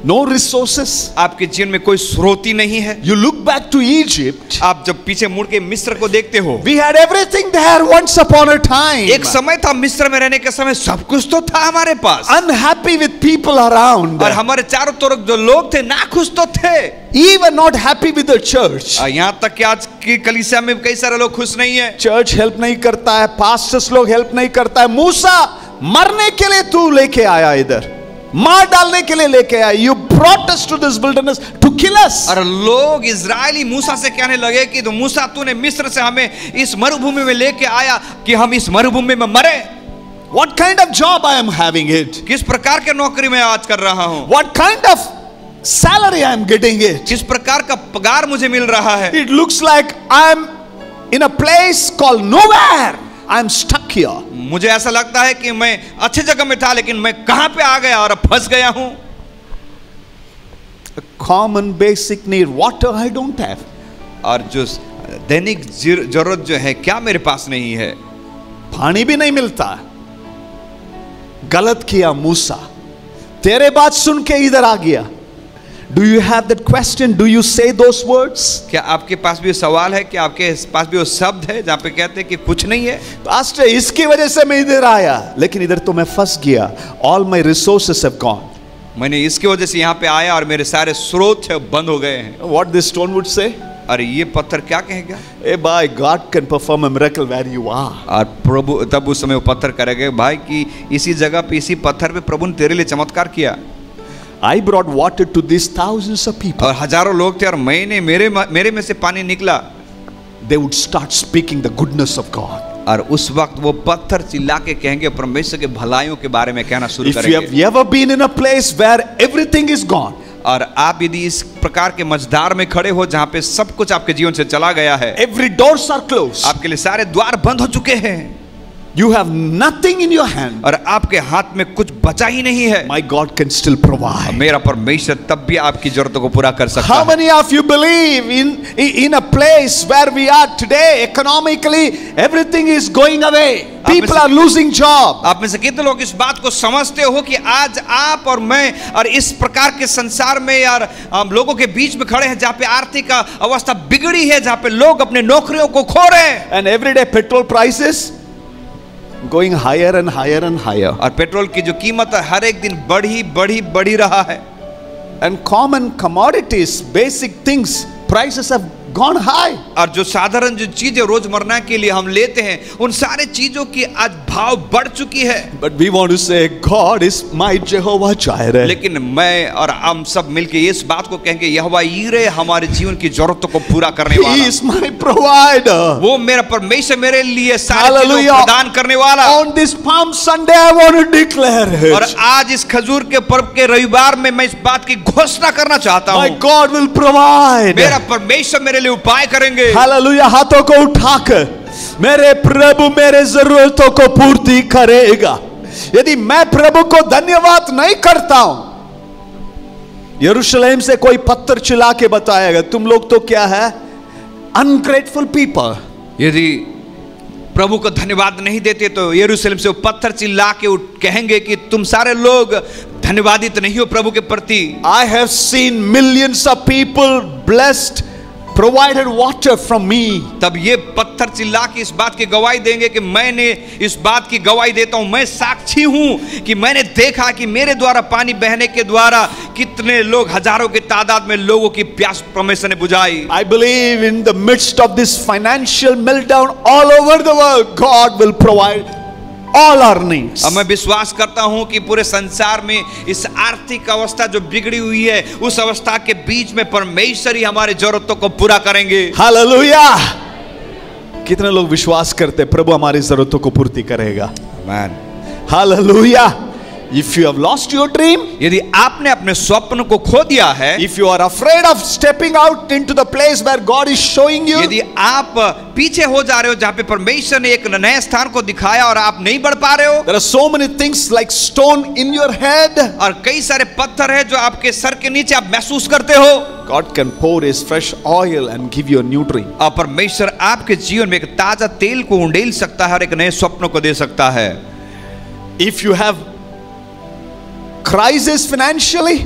No resources? आपके जीवन में कोई स्रोत ही नहीं है? You look back to Egypt. आप जब पीछे मुड़ के मिस्र को देखते हो, We had everything there once upon a time. एक समय था मिस्र में रहने के समय सब कुछ तो था हमारे पास, Unhappy with people around. और हमारे चारों तरफ जो लोग थे नाखुश तो थे, Even not happy with the church. यहाँ तक कि आज की कलीसिया में कई सारे लोग खुश नहीं है। Church help नहीं करता है, pastors लोग help नहीं करता है। मूसा मरने के लिए तू लेके आया, इधर मार डालने के लिए लेके आया। You brought us to this wilderness to kill us. और लोग इजरायली मूसा से कहने लगे कि तो मूसा तूने मिस्र से हमें इस मरुभूमि में लेके आया कि हम इस मरुभूमि में मरे। What kind of job I am having it? किस प्रकार के नौकरी मैं आज कर रहा हूँ? What kind of salary I am getting it? किस प्रकार का पगार मुझे मिल रहा है? It looks like I am in a place called nowhere. I am stuck here. मुझे ऐसा लगता है कि मैं अच्छी जगह में था लेकिन मैं कहां पे आ गया और अब फंस गया हूं। A common basic need, water I don't have. और जो दैनिक जरूरत जो है क्या मेरे पास नहीं है? पानी भी नहीं मिलता। गलत किया मूसा, तेरे बात सुन के इधर आ गया। Do you have that question? Do you say those words? क्या आपके पास भी सवाल है? क्या आपके पास भी वो शब्द है जहां पे कहते हैं कि कुछ नहीं है? पास्टर, इसकी वजह से मैं इधर आया, लेकिन इधर तो मैं फंस गया। All my resources have gone. मैंने इसकी वजह से यहाँ पे आया और मेरे सारे स्रोत है बंद हो गए हैं। What this stone would say? अरे ये पत्थर क्या कहेगा? Hey boy, God can perform a miracle where you are. और प्रभु तब उस समय वो पत्थर करेगा भाई कि इसी जगह पे इसी पत्थर पे प्रभु ने तेरे लिए चमत्कार किया। I brought water to these thousands of people. और हजारों लोग थे और मैंने मेरे में से पानी निकला। They would start speaking the goodness of God. और उस वक्त वो पत्थर चिल्ला के कहेंगे परमेश्वर के भलाइयों के बारे में कहना शुरू If you करेंगे। have ever been in a place where everything is gone, और आप यदि इस प्रकार के मझधार में खड़े हो जहां पे सब कुछ आपके जीवन से चला गया है, every doors are closed, आपके लिए सारे द्वार बंद हो चुके हैं, you have nothing in your hand, और आपके हाथ में कुछ बचा ही नहीं है, my God can still provide. मेरा परमेश्वर तब भी आपकी जरूरतों को पूरा कर सकता How है। many of you believe in a place where we are today, economically everything is going away, people are losing job? आप में से कितने लोग इस बात को समझते हो कि आज आप और मैं और इस प्रकार के संसार में यार लोगों के बीच में खड़े हैं जहाँ पे आर्थिक अवस्था बिगड़ी है, जहाँ पे लोग अपने नौकरियों को खो रहे हैं, And everyday petrol prices going higher and higher and higher, और पेट्रोल की जो कीमत है हर एक दिन बढ़ी रहा है, and common commodities, basic things, prices have gone high. और जो साधारण जो चीजें रोजमर्रा के लिए हम लेते हैं उन सारे चीजों की आज भाव बढ़ चुकी है। But we want to say God is my Jehovah Jireh. लेकिन मैं और हम सब मिलके इस बात को कहेंगे यहोवा यीरे हमारे जीवन की जरूरतों को पूरा करने He वाला, is my provider. वो मेरा परमेश्वर मेरे लिए सारी चीजों Hallelujah. को प्रदान करने वाला। On this Palm Sunday I want to declare और it. आज इस खजूर के पर्व के रविवार में मैं इस बात की घोषणा करना चाहता My हूँ, God will provide. मेरा परमेश्वर मेरे लिए उपाय करेंगे। हालेलुया, हाथों को उठाकर मेरे प्रभु मेरे जरूरतों को पूर्ति करेगा। यदि मैं प्रभु को धन्यवाद नहीं करता हूं, यरूशलेम से कोई पत्थर चिल्ला के बताएगा तुम लोग तो क्या है, अनग्रेटफुल पीपल। यदि प्रभु को धन्यवाद नहीं देते तो यरूशलेम से वो पत्थर चिल्ला के कहेंगे कि तुम सारे लोग धन्यवादित नहीं हो प्रभु के प्रति। I have seen millions of people blessed, provided water from me. तब ये पत्थर चिल्ला के इस बात की गवाही देंगे कि मैंने इस बात की गवाही देता हूं, मैं साक्षी हूं कि मैंने देखा कि मेरे द्वारा पानी बहने के द्वारा कितने लोग, हजारों की तादाद में लोगों की प्यास परमेश्वर ने बुझाई। I believe in the midst of this financial meltdown all over the world, God will provide all our needs. अब मैं विश्वास करता हूं कि पूरे संसार में इस आर्थिक अवस्था जो बिगड़ी हुई है उस अवस्था के बीच में परमेश्वर ही हमारे जरूरतों को पूरा करेंगे। हालेलुया। कितने लोग विश्वास करते प्रभु हमारी जरूरतों को पूर्ति करेगा? आमीन। Hallelujah. If you have lost your dream, यदि आपने अपने स्वप्न को खो दिया है, if you are afraid of stepping out into the place where God is showing you, यदि आप पीछे हो जा रहे हो जहां पे परमेश्वर ने एक नए स्थान को दिखाया और आप नहीं बढ़ पा रहे हो, there are so many things like stone in your head, और कई सारे पत्थर है जो आपके सर के नीचे आप महसूस करते हो, God can pour his fresh oil and give you a new dream. और परमेश्वर आपके जीवन में एक ताजा तेल को उंडेल सकता है और एक नए स्वप्न को दे सकता है। If you have crisis financially,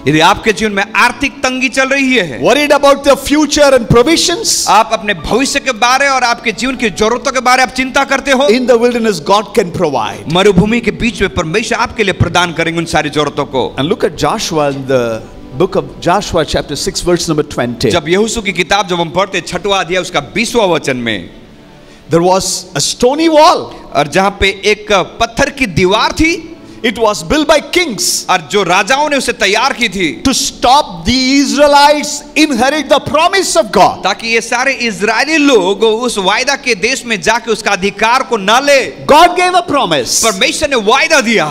यदि आपके जीवन में आर्थिक तंगी चल रही है, worried about the future and provisions, आप अपने भविष्य के बारे और आपके जीवन की जरूरतों के बारे आप चिंता करते हो, in the wilderness God can provide. मरुभूमि के बीच में परमेश्वर आपके लिए प्रदान करेंगे उन सारी जरूरतों को। And look at Joshua in the book of Joshua chapter 6 verse number 20. जब यहोशू की किताब जब हम पढ़ते 6वां अध्याय उसका 20वां वचन में, There was a stony wall. और जहां पे एक पत्थर की दीवार थी, It was built by kings और जो राजाओं ने उसे तैयार की थी to stop the Israelites inherit the promise of God. ताकि ये सारे इजरायली लोग उस वायदा के देश में जाके उसका अधिकार को ना ले। God gave a promise, परमेश्वर ने वायदा दिया,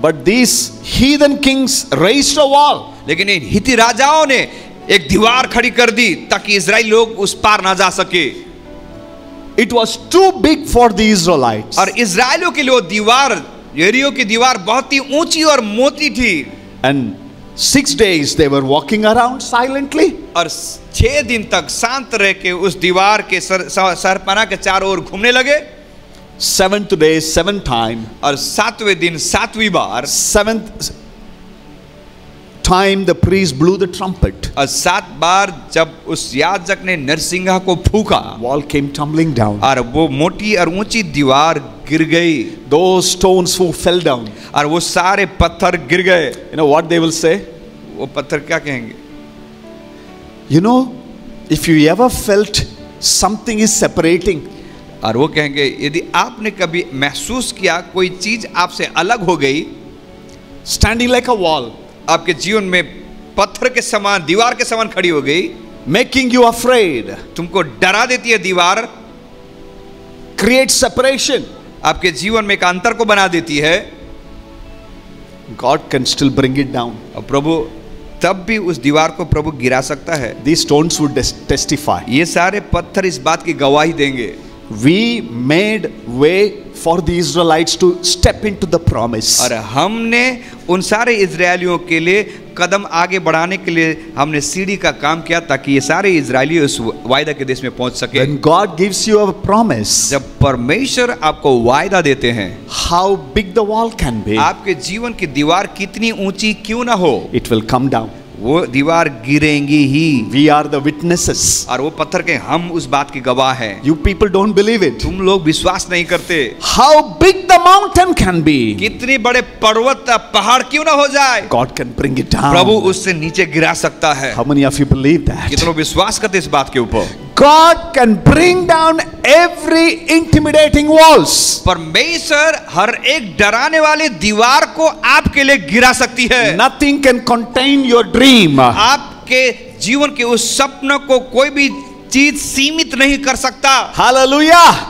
but these heathen kings raised a wall. लेकिन इन हिती राजाओं ने एक दीवार खड़ी कर दी ताकि इजरायली लोग उस पार ना जा सके। It was too big for the Israelites. और इजरायलियों के लिए वो दीवार, यरीहो की दीवार बहुत ही ऊंची और मोटी थी। And 6 days they were walking around silently. और 6 दिन तक शांत रह के उस दीवार के सरपना के चारों ओर घूमने लगे। 7th day, 7th time. और 7वें दिन 7वीं बार, 7th time the priest blew the trumpet. और 7 बार जब उस याजक ने नरसिंगा को फूका, Wall came tumbling down. और वो मोटी और ऊंची दीवार गिर गई, Those stones who fell down, और वो सारे पत्थर गिर गए। you know what they will say? वो पत्थर क्या कहेंगे? You know, if you ever felt something is separating, और वो कहेंगे यदि आपने कभी महसूस किया कोई चीज आपसे अलग हो गई, standing like a wall, आपके जीवन में पत्थर के समान, दीवार के समान खड़ी हो गई, making you afraid, तुमको डरा देती है दीवार, create separation, आपके जीवन में एक अंतर को बना देती है, God can still bring it down. और प्रभु तब भी उस दीवार को प्रभु गिरा सकता है। These stones would testify. ये सारे पत्थर इस बात की गवाही देंगे, we made way for the Israelites to step into the promise. और हमने उन सारे इजरायलियों के लिए कदम आगे बढ़ाने के लिए हमने सीढ़ी का काम किया ताकि ये सारे इजरायली उस वायदा के देश में पहुंच सके। When God gives you a promise, जब परमेश्वर आपको वायदा देते हैं, how big the wall can be, आपके जीवन की दीवार कितनी ऊंची क्यों ना हो, it will come down. वो दीवार गिरेंगी ही। We are the witnesses. और वो पत्थर के हम उस बात के गवाह हैं। You people don't believe it. तुम लोग विश्वास नहीं करते। How big the mountain can be, कितनी बड़े पर्वत पहाड़ क्यों ना हो जाए, God can bring it down. प्रभु उससे नीचे गिरा सकता है। How many of you believe that? कितने लोग विश्वास करते इस बात के ऊपर? God can bring down every intimidating walls. परमेश्वर हर एक डराने वाली दीवार को आपके लिए गिरा सकती है। Nothing can contain your dream. आपके जीवन के उस सपनों को कोई भी चीज सीमित नहीं कर सकता। Hallelujah.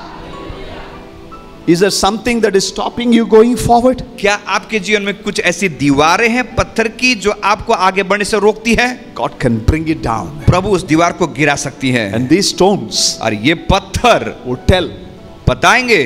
Is there something that is stopping you going forward? क्या आपके जीवन में कुछ ऐसी दीवारें हैं पत्थर की जो आपको आगे बढ़ने से रोकती है? God can bring it down. प्रभु उस दीवार को गिरा सकती है। And these stones और ये पत्थर would tell, बताएंगे।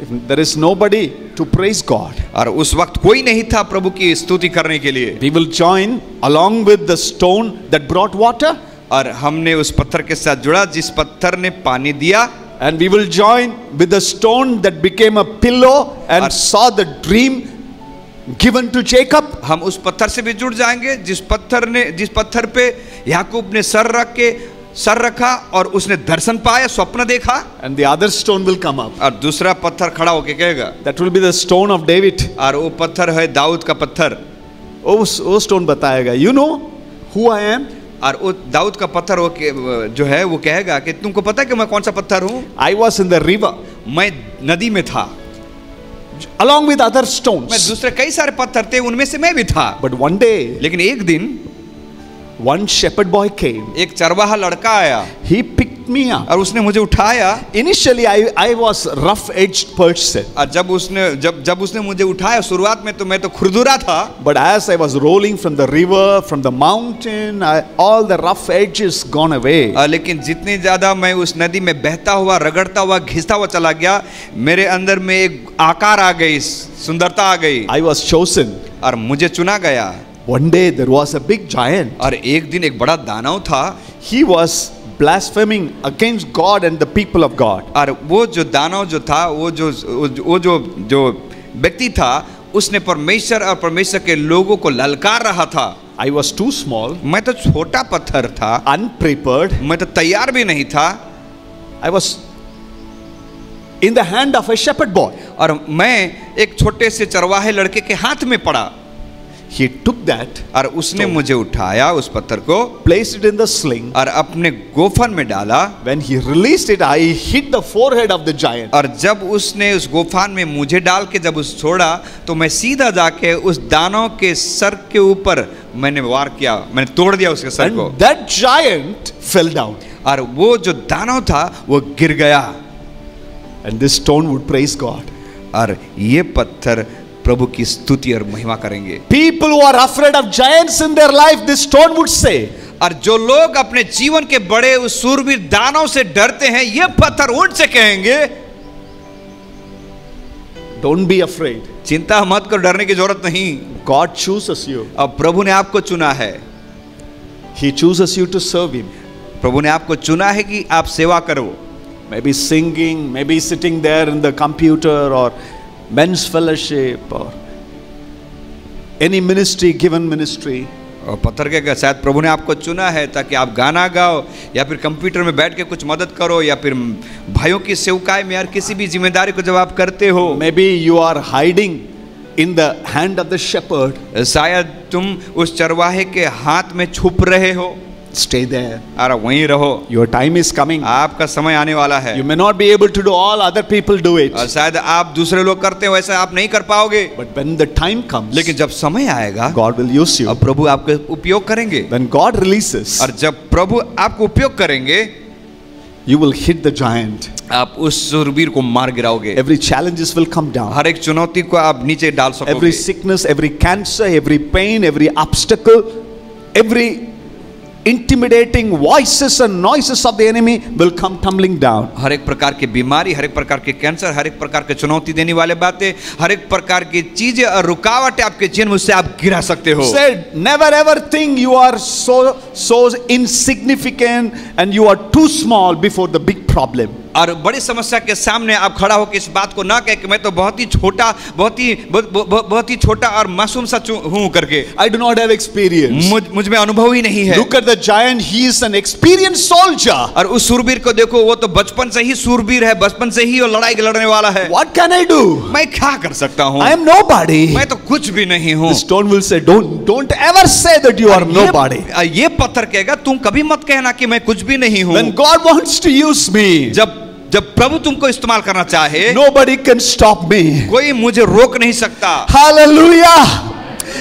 if there is nobody to praise God, और उस वक्त कोई नहीं था प्रभु की स्तुति करने के लिए। we will join along with the stone that brought water, और हमने उस पत्थर के साथ जुड़ा जिस पत्थर ने पानी दिया, and we will join with the stone that became a pillow and saw the dream given to Jacob. हम उस पत्थर से भी जुड़ जाएंगे जिस पत्थर पे याकूब ने सर रखा और उसने दर्शन पाया, स्वप्न देखा। And the other stone will come up. और दूसरा पत्थर खड़ा होके कहेगा, That will be the stone of David. और वो पत्थर है दाऊद का पत्थर। वो stone बताएगा, you know who I am? और वो दाऊद का पत्थर जो है वो कहेगा कि तुमको पता है कि मैं कौन सा पत्थर हूँ? I was in the river. मैं नदी में था। Along with other मैं stones. दूसरे कई सारे पत्थर थे, उनमें से मैं भी था। But one day, लेकिन एक दिन one shepherd boy came. एक चरवाहा लड़का आया He picked me up. और उसने मुझे उठाया। Initially, I was rough-edged person. और जब उसने मुझे उठाया शुरुआत में तो मैं तो खुरदुरा था। But as I was rolling from the river, from the mountain, all the rough edges gone away. लेकिन जितनी ज्यादा मैं उस नदी में बहता हुआ, रगड़ता हुआ, घिसता हुआ चला गया, मेरे अंदर में एक आकार आ गई, सुंदरता आ गई। I was chosen. और मुझे चुना गया। One day there was a big giant. और एक दिन एक बड़ा दानव था। He was blaspheming against God and the people of God. और वो जो दानव जो था, वो जो व्यक्ति था, उसने परमेश्वर और परमेश्वर के लोगों को ललकार रहा था। I was too small. मैं तो छोटा पत्थर था, unprepared. मैं तो तैयार भी नहीं था। I was in the hand of a shepherd boy. और मैं एक छोटे से चरवाहे लड़के के हाथ में पड़ा। He took that. और उसने मुझे उठाया उस पत्थर को, placed it in the sling. और अपने गोफन में डाला। When he released it, I hit the forehead of the giant. और जब उसने उस गोफान में मुझे डाल के जब उस छोड़ा, तो मैं सीधा जाके उस दानव के सर के ऊपर मैंने वार किया, मैंने तोड़ दिया उसके सर को। And that giant fell down. और वो जो दानव था वो गिर गया। And this stone would praise God. और ये पत्थर प्रभु की स्तुति और महिमा करेंगे। People who are afraid of giants in their life, this stone would say. और जो लोग अपने जीवन के बड़े उस सूरवीर दानव से डरते हैं, ये पत्थर उनसे कहेंगे, Don't be afraid. चिंता मत करो, डरने की जरूरत नहीं। God chooses you. अब प्रभु ने आपको चुना है। He chooses you to serve him. प्रभु ने आपको चुना है कि आप सेवा करो। Maybe singing, maybe sitting there in the computer or men's fellowship or any ministry, given ministry. और पत्थर के शायद प्रभु ने आपको चुना है ताकि आप गाना गाओ, या फिर कंप्यूटर में बैठ के कुछ मदद करो, या फिर भाइयों की सेवकाई में यार किसी भी जिम्मेदारी को जब आप करते हो। Maybe you are hiding in the hand of the shepherd. शायद तुम उस चरवाहे के हाथ में छुप रहे हो। Stay there. अरे वहीं रहो, Your time is coming. आपका समय आने वाला है। You may not be able to do all other people do it. और शायद आप दूसरे लोग करते हो ऐसा आप नहीं कर पाओगे, But when the time comes, लेकिन जब समय आएगा God will use you. अब प्रभु आपको उपयोग करेंगे। When God releases, और जब प्रभु आपको उपयोग करेंगे, you will hit the giant. आप उस शूरवीर को मार गिराओगे। Every challenges will come down. हर एक चुनौती को आप नीचे डाल सकोगे। Every sickness, every cancer, every pain, every obstacle, every intimidating voices and noises of the enemy will come tumbling down. हर एक प्रकार की बीमारी, हर एक प्रकार के कैंसर, हर एक प्रकार के चुनौती देने वाले बातें, हर एक प्रकार की चीजें और रुकावटें आपके जीवन में, उससे आप गिरा सकते हो। Said, never ever think you are so insignificant and you are too small before the big problem. और बड़ी समस्या के सामने आप खड़ा होकर इस बात को ना कहे कि मैं तो बहुत ही छोटा, बहुत ही छोटा और मासूम सा हूं करके। I do not have experience. मुझ में अनुभव ही नहीं है। Look at the giant, he is an experienced soldier. और उस सूरवीर को देखो, वो तो बचपन से ही सूरवीर है, बचपन से ही वो लड़ाई लड़ने वाला है। What can I do? मैं क्या कर सकता हूँ? I am nobody. मैं तो कुछ भी नहीं हूँ। The stone will say, don't ever say that you are nobody. ये पत्थर कहेगा, तुम कभी मत कहना कि मैं कुछ भी नहीं हूँ। When God wants to use me, जब प्रभु तुमको इस्तेमाल करना चाहे, nobody can stop me. कोई मुझे रोक नहीं सकता। Hallelujah.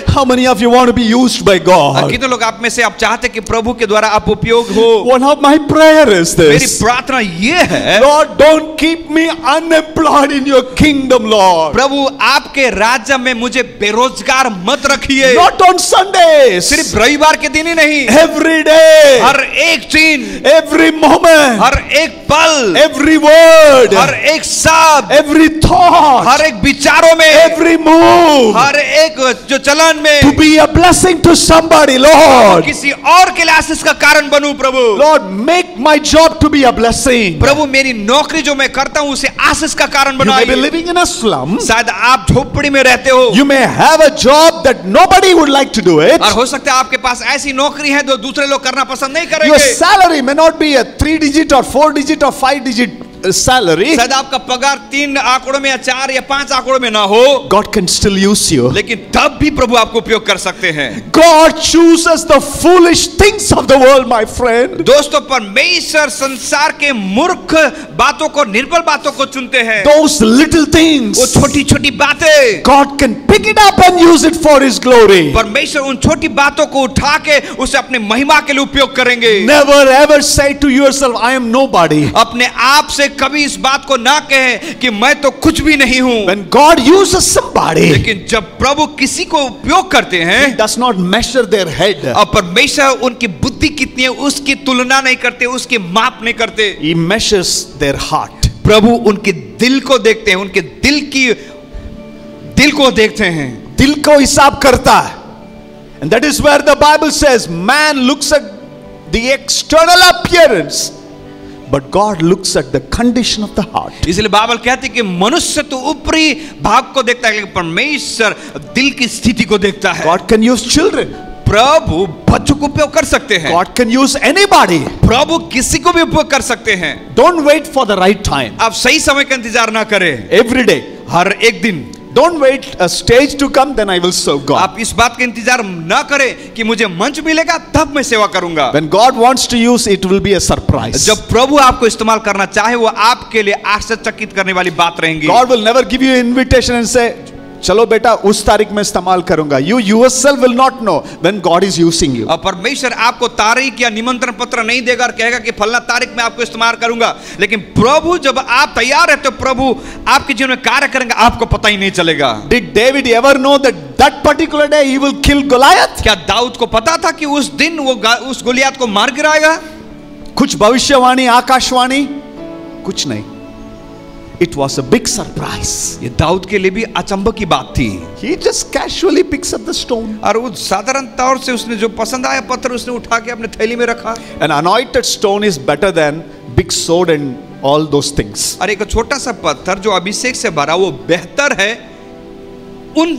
How many of you want to be used by God? कितने लोग आप में से आप चाहते कि प्रभु के द्वारा आप उपयोग हो? One of my prayer is this. मेरी प्रार्थना ये है, Lord, don't keep me unemployed in your kingdom, Lord. प्रभु आपके राज्य में मुझे बेरोजगार मत रखिए। Not on Sundays. सिर्फ रविवार के दिन ही नहीं, Every day. हर एक दिन, Every moment. हर एक पल, Every word. हर एक शब्द, Every thought. हर एक विचारों में, Every move. हर एक जो चलन में, To be a blessing to somebody, Lord. किसी और के लिए आशीष का कारण बनूं प्रभु। Lord, make my job to be a blessing. प्रभु मेरी नौकरी जो मैं करता हूं उसे आशीष का कारण You may be बनाइए। living in a slum. शायद आप झोपड़ी में रहते हो, You may have a job that nobody would like to do it. और हो सकता है आपके पास ऐसी नौकरी है जो दूसरे लोग करना पसंद नहीं Your करेंगे। salary may not be a 3-digit or 4-digit or 5-digit salary. शायद आपका पगार 3 आंकड़ों में या 4 या 5 आंकड़ों में ना हो, God can still use you. लेकिन तब भी प्रभु आपको उपयोग कर सकते हैं। God chooses the foolish things of the world, my friend. दोस्तों, परमेश्वर संसार के मूर्ख बातों को, निर्बल बातों को चुनते हैं। Those little things, वो छोटी छोटी बातें God can pick it up and use it for His glory. परमेश्वर उन छोटी बातों को उठा के उसे अपने महिमा के लिए उपयोग करेंगे। Never ever say to yourself, I am nobody. अपने आप से कभी इस बात को ना कहें कि मैं तो कुछ भी नहीं हूं। When God uses somebody, लेकिन जब प्रभु किसी को उपयोग करते हैं, He does not measure their head. और परमेश्वर उनकी बुद्धि कितनी है उसकी तुलना नहीं करते, उसकी माप नहीं करते। He measures their heart. प्रभु उनके दिल को देखते हैं, उनके दिल को देखते हैं, दिल को हिसाब करता है. And that is where the Bible says man looks at the external appearance, but God looks at the condition of the heart. इसलिए बाइबल कहती है कि मनुष्य तो ऊपरी भाग को देखता है, लेकिन परमेश्वर दिल की स्थिति को देखता है। God can use children. प्रभु बच्चों को उपयोग कर सकते हैं। God can use anybody. प्रभु किसी को भी उपयोग कर सकते हैं। Don't wait for the right time. आप सही समय का इंतजार ना करें। Every day, हर एक दिन। don't wait a stage to come, then I will serve God. आप इस बात का इंतजार ना करें कि मुझे मंच मिलेगा तब मैं सेवा करूंगा। When God wants to use, it will be a surprise. जब प्रभु आपको इस्तेमाल करना चाहे, वो आपके लिए आश्चर्यचकित करने वाली बात रहेंगी। God will never give you an invitation and say, चलो बेटा उस तारीख में इस्तेमाल करूंगा. You yourself will not know when God is using you. और परमेश्वर आपको तारीख या निमंत्रण पत्र नहीं देगा और कहेगा कि फलना तारीख में आपको इस्तेमाल करूंगा, लेकिन प्रभु जब आप तैयार रहते हो, प्रभु आपके जीवन में कार्य करेंगे, आपको पता ही नहीं चलेगा। Did David ever know that that particular day he will kill Goliath? क्या दाऊद को पता था कि उस दिन वो उस गोलियत को मार गिराएगा? कुछ भविष्यवाणी, आकाशवाणी कुछ नहीं. It was a big surprise. ये दाऊद के लिए भी अचंभव की बात थी। He just casually picks up the stone. और वो साधारण तौर से उसने जो पसंद आया पत्थर उसने उठा के अपने थैली में रखा। An anointed stone is better than big sword and all those things. और एक छोटा सा पत्थर जो अभिषेक से भरा, वो बेहतर है उन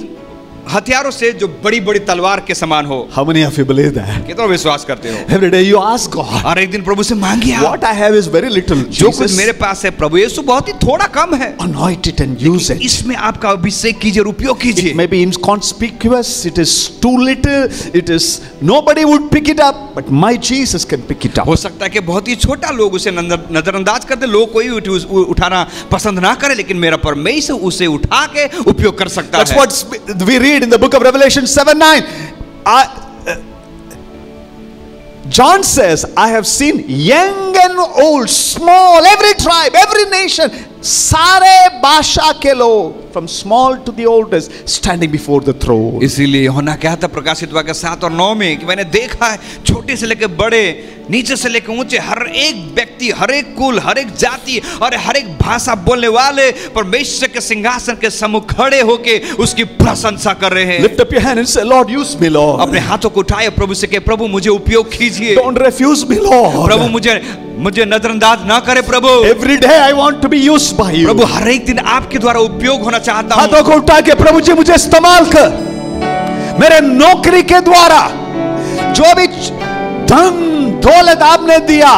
हथियारों से जो बड़ी बड़ी तलवार के समान हो। How many of you believe that? कितना विश्वास करते हो? Every day you ask God. और एक दिन प्रभु से मांगिए, What I have is very little. जो कुछ Jesus, मेरे पास है प्रभु यीशु बहुत ही थोड़ा कम है, anoint it and use it. इसमें आपका अभिषेक कीजिए, उपयोग कीजिए। It may be inconspicuous, it is too little, it is nobody would pick it up, but my Jesus can pick it up. हो सकता है कि बहुत ही छोटा लोग उसे नजरअंदाज कर दे, लोग कोई उठाना पसंद ना करे, लेकिन मेरा परमेश्वर उसे उठा के उपयोग कर सकता That's है। what we read in the book of Revelation 7:9. John says, I have seen young and old, small, every tribe, every nation सारे भाषा के लोग, from small to the oldest, standing before the throne. इसीलिए यूहन्ना कहता प्रकाशित वाक्य 7 और 9 में कि मैंने देखा है छोटे से लेकर बड़े, नीचे से लेकर ऊंचे, हर एक व्यक्ति, हर एक कुल, हर एक जाति और हर एक भाषा बोलने वाले परमेश्वर के सिंहासन के सम्मुख खड़े होके उसकी प्रशंसा कर रहे हैं। Lift up your hand and say, Lord, use me, Lord. अपने हाथों को उठाए, प्रभु से कहे, प्रभु मुझे उपयोग कीजिए, Don't refuse me, Lord. प्रभु मुझे नजरअंदाज ना करे प्रभु। Every day I want to be used by you. प्रभु हर एक दिन आपके द्वारा उपयोग होना चाहता हूँ। हाथों को उठा के प्रभु जी मुझे इस्तेमाल कर, मेरे नौकरी के द्वारा जो भी धन दौलत आपने दिया,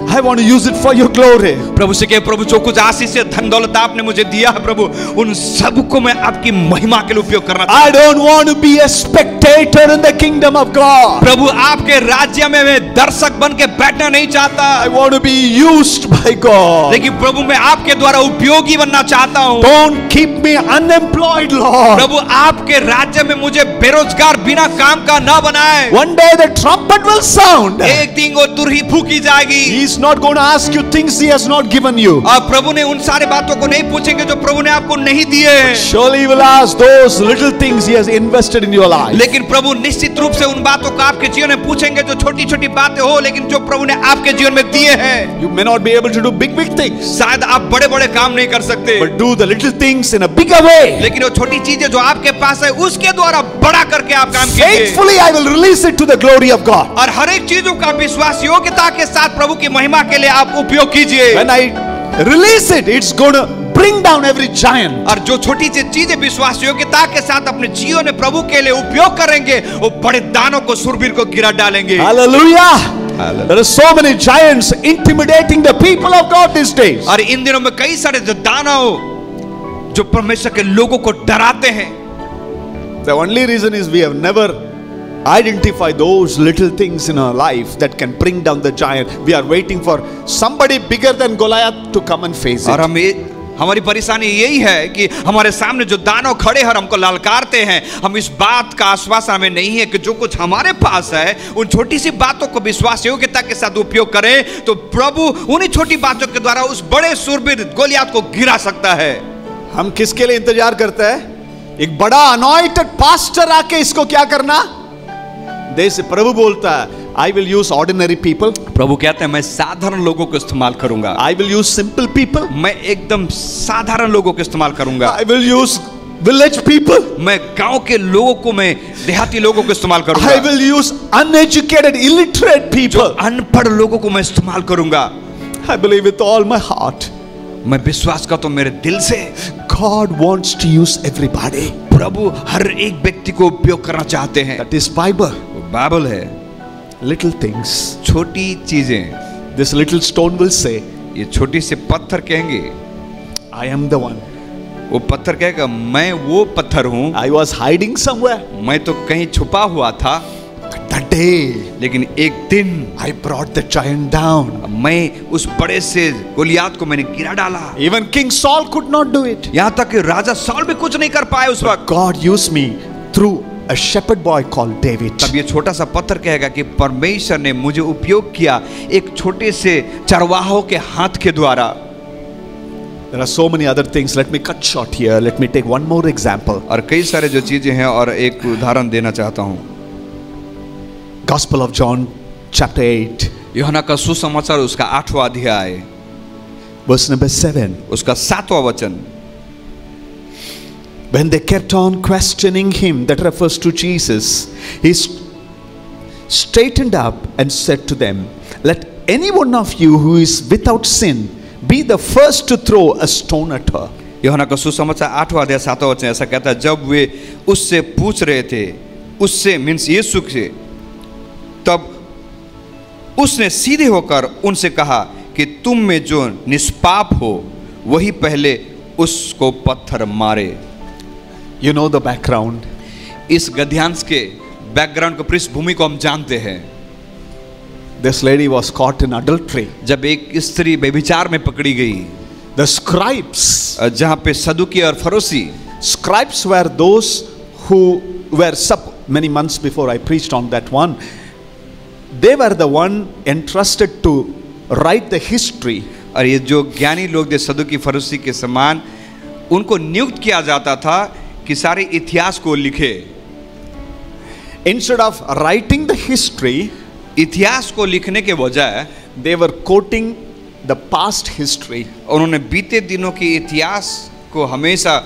I want to use it for your glory. प्रभु से कहे, प्रभु जो कुछ आशीष से धन दौलत आपने मुझे दिया है प्रभु, उन सब को मैं आपकी महिमा के लिए उपयोग करना चाहता हूं। I don't want to be a spectator in the kingdom of God. प्रभु आपके राज्य में मैं दर्शक बन के बैठना नहीं चाहता। I want to be used by God. लेकिन प्रभु मैं आपके द्वारा उपयोगी बनना चाहता हूँ। Don't keep me unemployed, Lord. प्रभु आपके राज्य में मुझे बेरोजगार बिना काम का ना बनाए। One day the trumpet will sound. एक दिन वो तुरही फूकी जाएगी। He's not going to ask you things he has not given you. और प्रभु ने उन सारे बातों को नहीं पूछेंगे जो प्रभु ने आपको नहीं दिए हैं। Surely he will ask those little things he has invested in your life. लेकिन प्रभु निश्चित रूप से उन बातों को आपके जीवन में पूछेंगे जो छोटी छोटी बातें हो, लेकिन जो प्रभु ने आपके जीवन में दिए हैं। You may not be able to do big things, शायद आप बड़े बड़े काम नहीं कर सकते, but do the little things in a bigger way. लेकिन वो छोटी चीजें जो आपके पास है उसके द्वारा बड़ा करके आप काम कीजिए। Faithfully I will release it to the glory of God. और हर एक चीजों का विश्वास योग्यता के साथ प्रभु की महिमा के लिए आप उपयोग कीजिए। When I release it, it's going to bring down every giant. और जो छोटी सी चीजें विश्वास योग्यता के साथ अपने जीवन में प्रभु के लिए उपयोग करेंगे, वो बड़े दानों को, शूरवीर को गिरा डालेंगे। Hallelujah. There are so many giants intimidating the people of God these days. और इन दिनों में कई सारे दानव जो परमेश्वर के लोगों को डराते हैं। The only reason is we have never identified those little things in our life that can bring down the giant. We are waiting for somebody bigger than Goliath to come and face और it. हमारी परेशानी यही है कि हमारे सामने जो दानव खड़े हैं और हमको ललकारते हैं, हम इस बात का आश्वासन हमें नहीं है कि जो कुछ हमारे पास है उन छोटी सी बातों को विश्वास योग्यता के साथ उपयोग करें तो प्रभु उन्हीं छोटी बातों के द्वारा उस बड़े शूरवीर गोलियात को गिरा सकता है। हम किसके लिए इंतजार करते हैं? एक बड़ा अनॉइंटेड पास्टर आके इसको क्या करना? देश प्रभु बोलता है, I will use ordinary people. प्रभु कहते हैं मैं साधारण लोगों को इस्तेमाल करूंगा। I will use simple people. मैं एकदम साधारण लोगों को इस्तेमाल करूंगा। I will use village people. मैं गांव के लोगों को, मैं देहाती लोगों को इस्तेमाल करूंगा। I will use uneducated, illiterate people. अनपढ़ लोगों को मैं इस्तेमाल करूंगा। I believe with all my heart. मैं विश्वास करता हूं मेरे दिल से। God wants to use everybody. प्रभु हर एक व्यक्ति को उपयोग करना चाहते हैं। That is Bible. बाइबल है। Little things. छोटी चीजें। This little stone will say, ये छोटी से पत्थर कहेंगे, I am the one. वो पत्थर कहेगा मैं वो पत्थर हूं। I was hiding somewhere. मैं तो कहीं छुपा हुआ था। But that day, लेकिन एक दिन I brought the giant down. मैं उस बड़े से गोलियात को मैंने गिरा डाला। Even King Saul could not do it. यहाँ तक कि राजा साउल भी कुछ नहीं कर पाए उस वक्त। God used me through a shepherd boy called David. तब ये छोटा सा पत्थर कहेगा कि परमेश्वर ने मुझे उपयोग किया एक छोटे से चरवाहों के हाथ के द्वारा। There are so many other things. Let me cut short here. Let me take one more example. और कई सारे जो चीजें हैं और एक उदाहरण देना चाहता हूँ। Gospel of John chapter 8 यूहन्ना का सुसमाचार उसका 8वां अध्याय verse number 7. उसका 7वां वचन। When they kept on questioning him, that refers to Jesus, he straightened up and said to them, let any one of you who is without sin be the first to throw a stone at her. यूहन्ना का सुसमाचार 8वां अध्याय 7वां वचन ऐसा कहता है, जब वे उससे पूछ रहे थे, उससे मीन्स यीशु से, तब उसने सीधे होकर उनसे कहा कि तुम में जो निष्पाप हो वही पहले उसको पत्थर मारे। You know the background. इस गद्यांश के बैकग्राउंड को, पृष्ठभूमि को हम जानते हैं। This lady was caught in adultery. जब एक स्त्री व्यभिचार में पकड़ी गई, The scribes, जहां पे सदुकी और फरोसी, scribes were those who were many months before I preached on that one. They were the one entrusted to write the history और ये जो ज्ञानी लोग थे सदुकी फरीसी के समान, उनको नियुक्त किया जाता था कि सारे इतिहास को लिखे। Instead of writing the history, इतिहास को लिखने के बजाय they were quoting the past history. उन्होंने बीते दिनों के इतिहास को हमेशा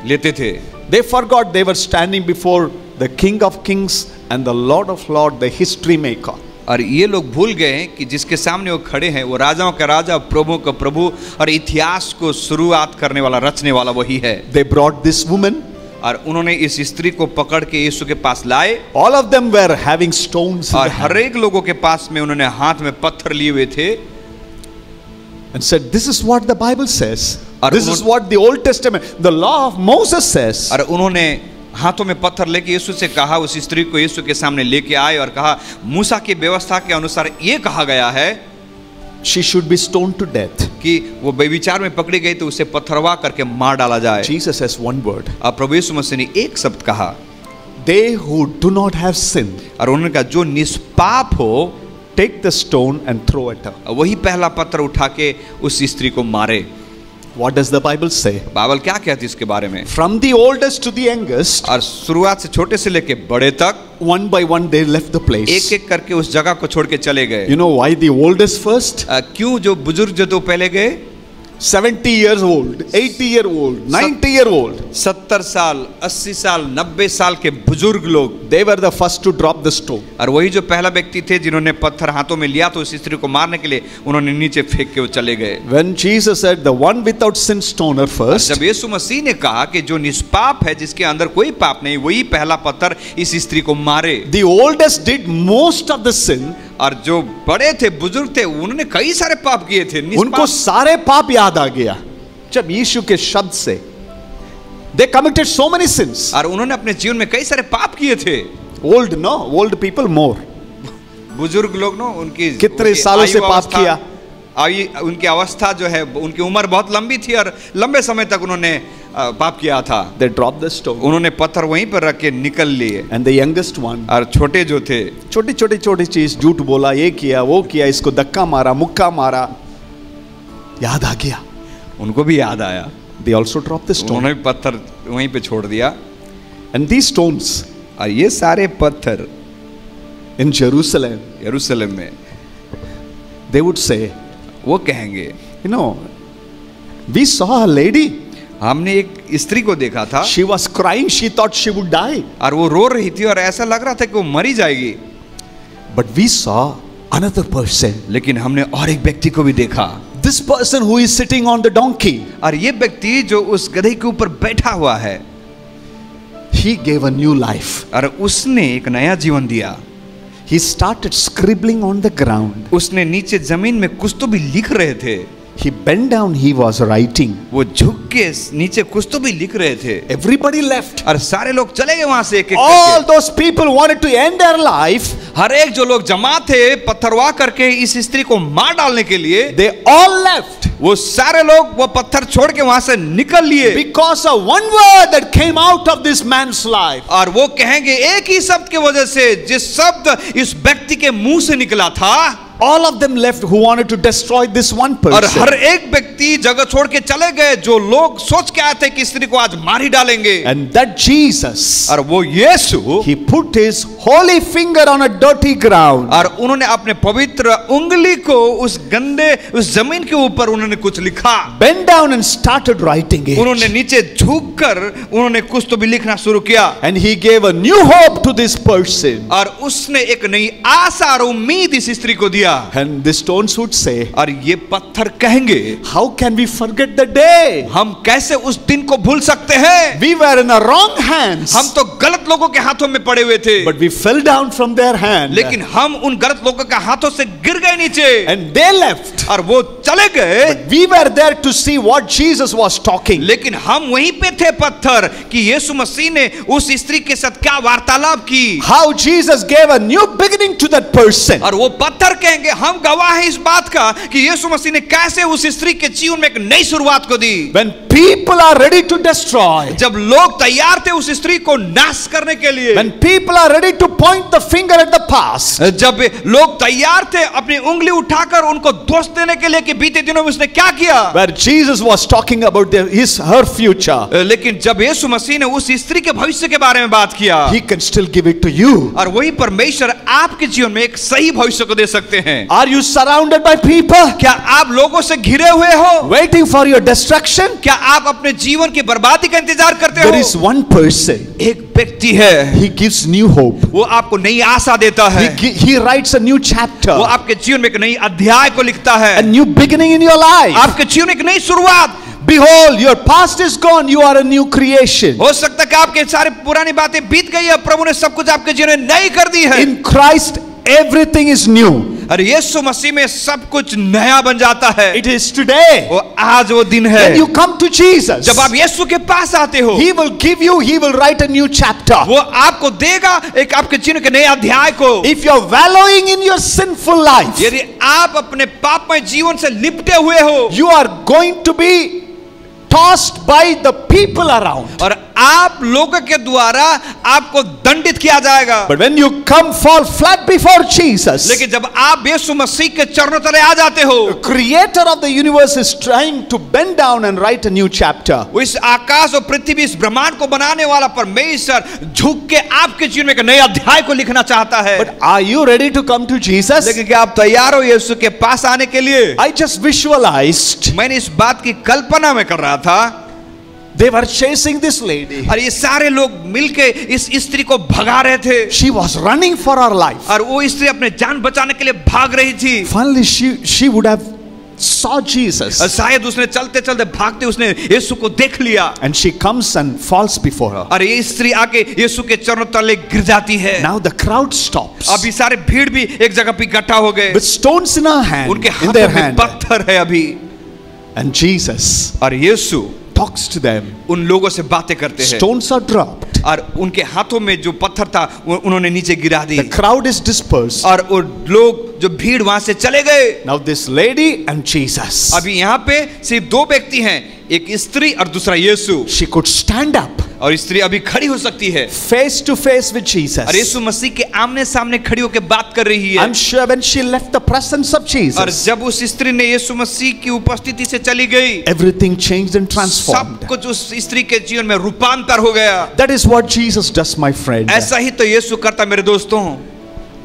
लेते थे। They forgot they were standing before the King of Kings and the Lord of Lords, the history maker. और ये लोग भूल गए कि जिसके सामने वो खड़े हैं वो राजाओं का राजा, प्रभुओं का प्रभु और इतिहास को शुरुआत करने वाला, रचने वाला वही है। They brought this woman. और उन्होंने इस स्त्री को पकड़ के यीशु के पास लाए। All of them were having stones in और their hand. हर एक लोगों के पास में उन्होंने हाथ में पत्थर लिए हुए थे। And said, this is what the Bible says. और This is what the Old Testament, the law of Moses says. और उन्होंने हाथों में पत्थर लेके यीशु से कहा, उस स्त्री को यीशु के सामने लेके आए और कहा, मूसा की व्यवस्था के अनुसार ये कहा गया है She should be stoned to death. कि वो बेविचार में पकड़ी गई तो उसे पत्थरवा करके मार डाला जाए। Jesus has one word. और प्रभु यीशु मसीह ने एक शब्द कहा, They who do not have sin, और उन्होंने कहा जो निष्पाप हो take the stone and throw at her. वही पहला पत्थर उठा के उस स्त्री को मारे। What does the Bible say? Bible क्या कहती है इसके बारे में? From the oldest to the youngest, और शुरुआत से छोटे से लेके बड़े तक one by one they left the place. एक एक करके उस जगह को छोड़ के चले गए। You know why the oldest first? क्यों जो बुजुर्ग जो तो पहले गए? 70 years old, 80 year old, 90 year old. 70 साल, 80 साल, 90 साल के बुजुर्ग लोग, They were the first to drop the stone. और वही जो पहला व्यक्ति थे जिन्होंने पत्थर हाथों में लिया तो उस स्त्री को मारने के लिए उन्होंने नीचे फेंक के वो चले गए। When Jesus said, the one without sin stone her first, जब यीशु मसीह ने कहा कि जो निष्पाप है, जिसके अंदर कोई पाप नहीं, वही पहला पत्थर इस स्त्री को मारे। the oldest did most of the sin. और जो बड़े थे, बुजुर्ग थे, उन्होंने कई सारे पाप किए थे। उनको सारे पाप याद आ गया जब यीशु के शब्द से। They committed so many sins. और उन्होंने अपने जीवन में कई सारे पाप किए थे। Old no, old people more. बुजुर्ग लोग नो उनकी कितने सालों से पाप किया? उनकी अवस्था जो है, उनकी उम्र बहुत लंबी थी और लंबे समय तक उन्होंने पाप किया था। They dropped the stone. उन्होंने पत्थर वहीं पर रख के निकल लिए। And the youngest one, और छोटे जो थे, छोटी छोटी छोटी चीज, झूठ बोला, ये किया, वो किया, इसको धक्का मारा, मुक्का मारा, याद आ गया। उनको भी याद आया। They also dropped the stone. उन्होंने भी पत्थर वहीं पे छोड़ दिया। And these stones और ये सारे पत्थर in Jerusalem, यरूशलेम में they would say, वो कहेंगे, you know, we saw a lady. हमने एक स्त्री को देखा था, She was crying. She thought she would die. और वो रो रही थी और ऐसा लग रहा था कि वो मरी जाएगी। But we saw another person. लेकिन हमने और एक व्यक्ति को भी देखा। This person who is sitting on the donkey, और ये व्यक्ति जो उस गधे के ऊपर बैठा हुआ है, he gave a new life. और उसने एक नया जीवन दिया। He started scribbling on the ground. उसने नीचे जमीन में कुछ तो भी लिख रहे थे। He bent down. He was writing. वो झुक के नीचे कुछ तो भी लिख रहे थे। Everybody left. और सारे लोग चले गए वहां से एक एक All करके। those people wanted to end their life. हर एक जो लोग जमा थे पत्थरवा करके इस स्त्री को मार डालने के लिए, They all left वो सारे लोग वो पत्थर छोड़ के वहां से निकल लिए। because of one word that came out of this man's life. और वो कहेंगे एक ही शब्द की वजह से, जिस शब्द इस व्यक्ति के मुंह से निकला था, All of them left who wanted to destroy this one और person. हर एक व्यक्ति जगह छोड़ के चले गए जो लोग सोच के आए थे कि स्त्री को आज मार ही डालेंगे। And that Jesus, और वो यीशु, he put his holy finger on a dirty ground. और उन्होंने अपने पवित्र उंगली को उस गंदे उस जमीन के ऊपर उन्होंने कुछ लिखा। Bent down and started writing उन्होंने it. नीचे झुक कर उन्होंने कुछ तो भी लिखना शुरू किया। And he gave a new hope to this person. और उसने एक नई आशा और उम्मीद इस स्त्री को दिया। And the stones would say, और ये पत्थर कहेंगे, how can we forget the day? हम कैसे उस दिन को भूल सकते हैं? We were in the wrong hands. हम तो गलत लोगों के हाथों में पड़े हुए थे, But we fell down from their hand. लेकिन हम उन गलत लोगों के हाथों से गिर गए नीचे। And they left. और वो चले गए, We were there to see what Jesus was talking. लेकिन हम वहीं पे थे पत्थर कि यीशु मसीह ने उस स्त्री के साथ क्या वार्तालाप की। How Jesus gave a new beginning to that person. और वो पत्थर कहेंगे हम गवाह हैं इस बात का कि यीशु मसीह ने कैसे उस स्त्री के जीवन में एक नई शुरुआत को दी। When people are ready to destroy, जब लोग तैयार थे उस स्त्री को नाश करने के लिए, when people are ready to point the finger at the past, जब लोग तैयार थे अपनी उंगली उठाकर उनको दोष देने के लिए कि बीते दिनों में उसने क्या किया, where Jesus was talking about her future, लेकिन जब यीशु मसीह ने उस स्त्री के भविष्य के बारे में बात किया, he can still give it to you. और वही परमेश्वर आपके जीवन में एक सही भविष्य को दे सकते हैं। Are you surrounded by people, क्या आप लोगों से घिरे हुए हो, waiting for your destruction? क्या आप अपने जीवन की बर्बादी का इंतजार करते हो? There is one person, एक व्यक्ति है, he gives new hope. वो आपको नई आशा देता है, He writes a new chapter, वो आपके जीवन में एक नई अध्याय को लिखता है, a new beginning in your life. आपके जीवन में एक नई शुरुआत। Behold, your past is gone, you are a new creation. हो सकता है कि आपके सारे पुरानी बातें बीत गई है, प्रभु ने सब कुछ आपके जीवन में नई कर दी है। In Christ, everything is new. और यीशु मसीह में सब कुछ नया बन जाता है। It is today. वो आज वो दिन है। When you come to Jesus, जब आप यीशु के पास आते हो, He will give you, He will write a new chapter. वो आपको देगा एक आपके जीवन के नए अध्याय को। If you are wallowing in your sinful life, यदि आप अपने पापमय जीवन से लिपटे हुए हो, you are going to be tossed by the people around. और आप लोगों के द्वारा आपको दंडित किया जाएगा। But when you come fall flat before Jesus, लेकिन जब आप यीशु मसीह के चरणों तले आ जाते हो, the creator of the universe is trying to bend down and write a new chapter. वो इस आकाश और पृथ्वी इस ब्रह्मांड को बनाने वाला परमेश्वर झुक के आपके जीवन में एक नए अध्याय को लिखना चाहता है। But are you ready to come to Jesus? लेकिन क्या आप तैयार हो यीशु के पास आने के लिए? I just visualized, मैंने इस बात की कल्पना में कर रहा था, they were chasing this lady. और ये सारे लोग मिलके इस स्त्री को भगा रहे थे, She was running for her life. और वो स्त्री अपने जान बचाने के लिए भाग रही थी। Finally, she would have saw Jesus, और शायद उसने चलते चलते भागते उसने यीशु को देख लिया, and she comes and falls before her. और ये स्त्री आके यीशु के चरणों तले गिर जाती है। Now the crowd stops. अभी सारे भीड़ भी एक जगह पे इकट्ठा हो गए, With stones in her hand, उनके in their हाथों में hand, पत्थर है अभी, and Jesus और यीशु talks to them. उन लोगों से बातें करते हैं, Stones are dropped. और उनके हाथों में जो पत्थर था उन्होंने नीचे गिरा दी, The crowd is dispersed. और वो लोग जो भीड़ वहां से चले गए। Now this lady and Jesus. अभी यहाँ पे सिर्फ दो व्यक्ति हैं, एक स्त्री और दूसरा यीशु, She could stand up और स्त्री अभी खड़ी हो सकती है face to face with Jesus. और यीशु मसीह के आमने सामने खड़ी होकर बात कर रही है। I'm sure when she left the presence of और Jesus, जब उस स्त्री ने यीशु मसीह की उपस्थिति से चली गई, everything changed and transformed. सब कुछ उस स्त्री के जीवन में रूपांतर हो गया। That is what Jesus does, my friend. ऐसा ही तो यीशु करता मेरे दोस्तों।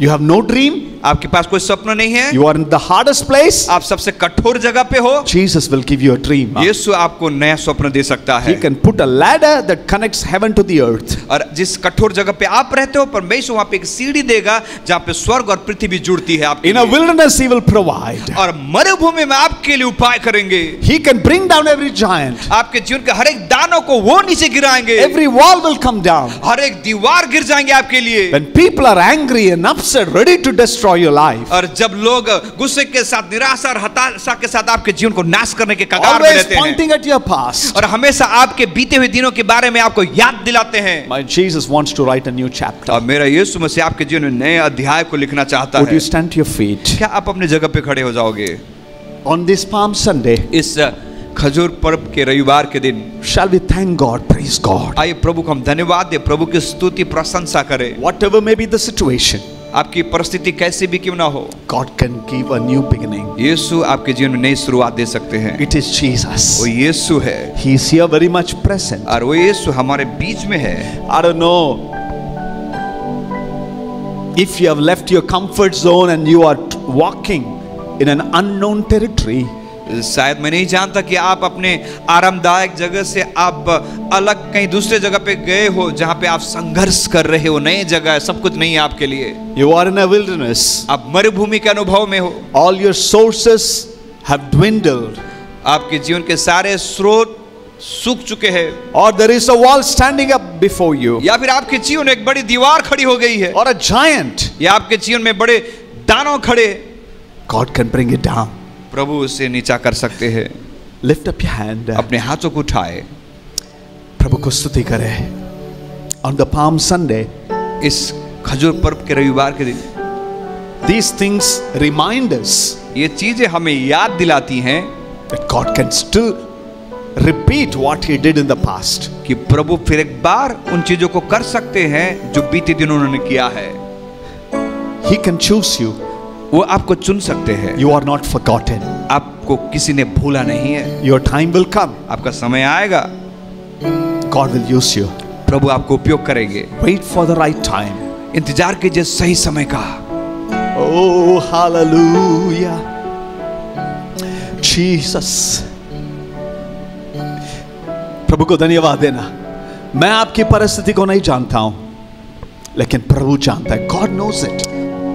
You have no dream, आपके पास कोई स्वप्न नहीं है, you are in the hardest place, आप सबसे कठोर जगह पे हो, Jesus will give you a dream. यीशु आपको नया स्वप्न दे सकता He है। can put a ladder that connects heaven to the earth. और जिस कठोर जगह पे आप रहते हो, परमेश्वर वहां पे एक सीढ़ी देगा जहां पे स्वर्ग और पृथ्वी जुड़ती है आपके In a लिए। wilderness, He will provide. और मरुभूमि में आपके लिए उपाय करेंगे। He can bring down every giant. आपके जीवन के हर एक दानों को वो नीचे गिराएंगे, Every wall will come down. हर एक दीवार गिर जाएंगे आपके लिए। When people are angry and upset, ready to destroy your life, और जब लोग गुस्से के साथ, निराशा और हताशा के साथ आपके जीवन को नाश करने के कगार में always रहते हैं, pointing at your past, और हमेशा आपके बीते हुए दिनों के बारे में आपको याद दिलाते हैं, my Jesus wants to write a new chapter. और मेरा यीशु मसीह आपके जीवन में नए अध्याय को लिखना चाहता Would है। you stand to your feet? क्या आप अपनी जगह पे खड़े हो जाओगे? On this Palm Sunday, इस खजूर पर्व के रविवार के दिन shall we thank God, praise God. आइए प्रभु को हम धन्यवाद दें, प्रभु की स्तुति प्रशंसा करें। Whatever may be the situation, आपकी परिस्थिति कैसी भी क्यों ना हो, God can give a new beginning. यीशु आपके जीवन में नई शुरुआत दे सकते हैं। It is Jesus. वो यीशु है, He is here very much present. और वो यीशु हमारे बीच में है। I don't know if you have left your comfort zone and you are walking in an unknown territory. शायद मैं नहीं जानता कि आप अपने आरामदायक जगह से आप अलग कहीं दूसरे जगह पे गए हो जहां पे आप संघर्ष कर रहे हो, नई जगह है, सब कुछ नहीं है आपके लिए। You are in a wilderness. आप मरुभूमि के अनुभव में हो, All your sources have dwindled. आपके जीवन के सारे स्रोत सूख चुके हैं, Or there is a wall standing up before you. या फिर आपके जीवन में एक बड़ी दीवार खड़ी हो गई है, Or a giant. या आपके जीवन में बड़े दानव खड़े। God can bring it down. प्रभु उसे नीचा कर सकते हैं। Lift up your hand. अपने हाथों को उठाए, प्रभु को स्तुति करें। On the Palm Sunday, इस खजूर पर्व के रविवार के दिन these things remind us ये चीजें हमें याद दिलाती हैं that God can still repeat what he did in the past. कि प्रभु फिर एक बार उन चीजों को कर सकते हैं जो बीते दिनों उन्होंने किया है। He can choose you. वो आपको चुन सकते हैं। You are not forgotten. आपको किसी ने भूला नहीं है। Your time will come. आपका समय आएगा। God will use you. प्रभु आपको उपयोग करेंगे। Wait for the right time. इंतजार कीजिए सही समय का। Oh, hallelujah. Jesus. प्रभु को धन्यवाद देना। मैं आपकी परिस्थिति को नहीं जानता हूं, लेकिन प्रभु जानता है। God knows it.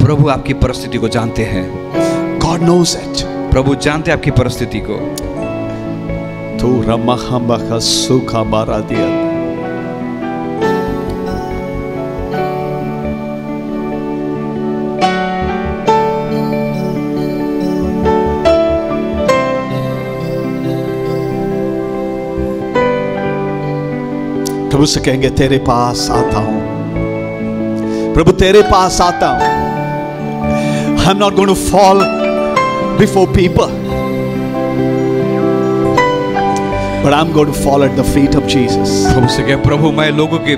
प्रभु आपकी परिस्थिति को जानते हैं। God knows it. प्रभु जानते हैं आपकी परिस्थिति को। तो रमहमह सुखा बारा दिया। प्रभु से कहेंगे तेरे पास आता हूं, प्रभु तेरे पास आता हूं। I'm not going to fall before people, but I'm going to fall at the feet of Jesus. प्रभु से कहे प्रभु मैं लोगों के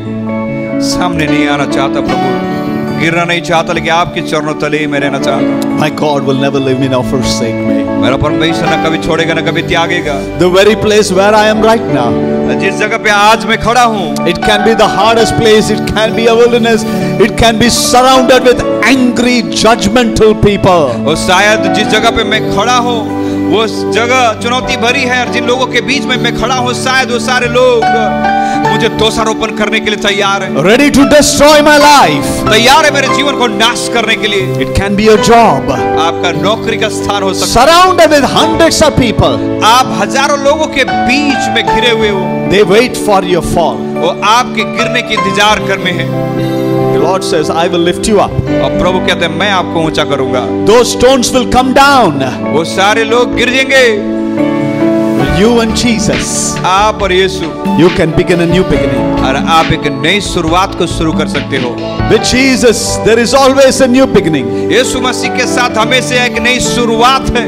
सामने नहीं आना चाहता, प्रभु गिरना नहीं चाहता, लेकिन आपके चरणों तले ही मैं रहना चाहता। My God will never leave me nor forsake me. मेरा परमेश्वर न कभी छोड़ेगा न कभी त्यागेगा। The very place where I am right now, जिस जगह पे आज मैं खड़ा हूँ, it can be the hardest place, it can be a wilderness, it can be surrounded with angry judgmental people. और शायद जिस जगह पे मैं खड़ा हूँ वो जगह चुनौती भरी है, और जिन लोगों के बीच में मैं खड़ा हूँ शायद वो सारे लोग मुझे दोषारोपण करने के लिए तैयार है, ready to destroy my life. तैयार है मेरे जीवन को नाश करने के लिए। It can be a job, आपका नौकरी का स्थान हो सकता surrounded with hundreds of people. है, आप हजारों लोगों के बीच में घिरे हुए हो, They wait for your fall. वो आपके गिरने की इंतजार कर में है। The Lord says, I will lift you up. और प्रभु कहते हैं मैं आपको ऊंचा करूंगा। Those stones will come down. वो सारे लोग गिर जाएंगे। You and Jesus, आप और यीशु, you can begin a new beginning. और आप एक नई शुरुआत को शुरू कर सकते हो। With Jesus, there is always a new beginning. यीशु मसीह के साथ हमेशा एक नई शुरुआत है।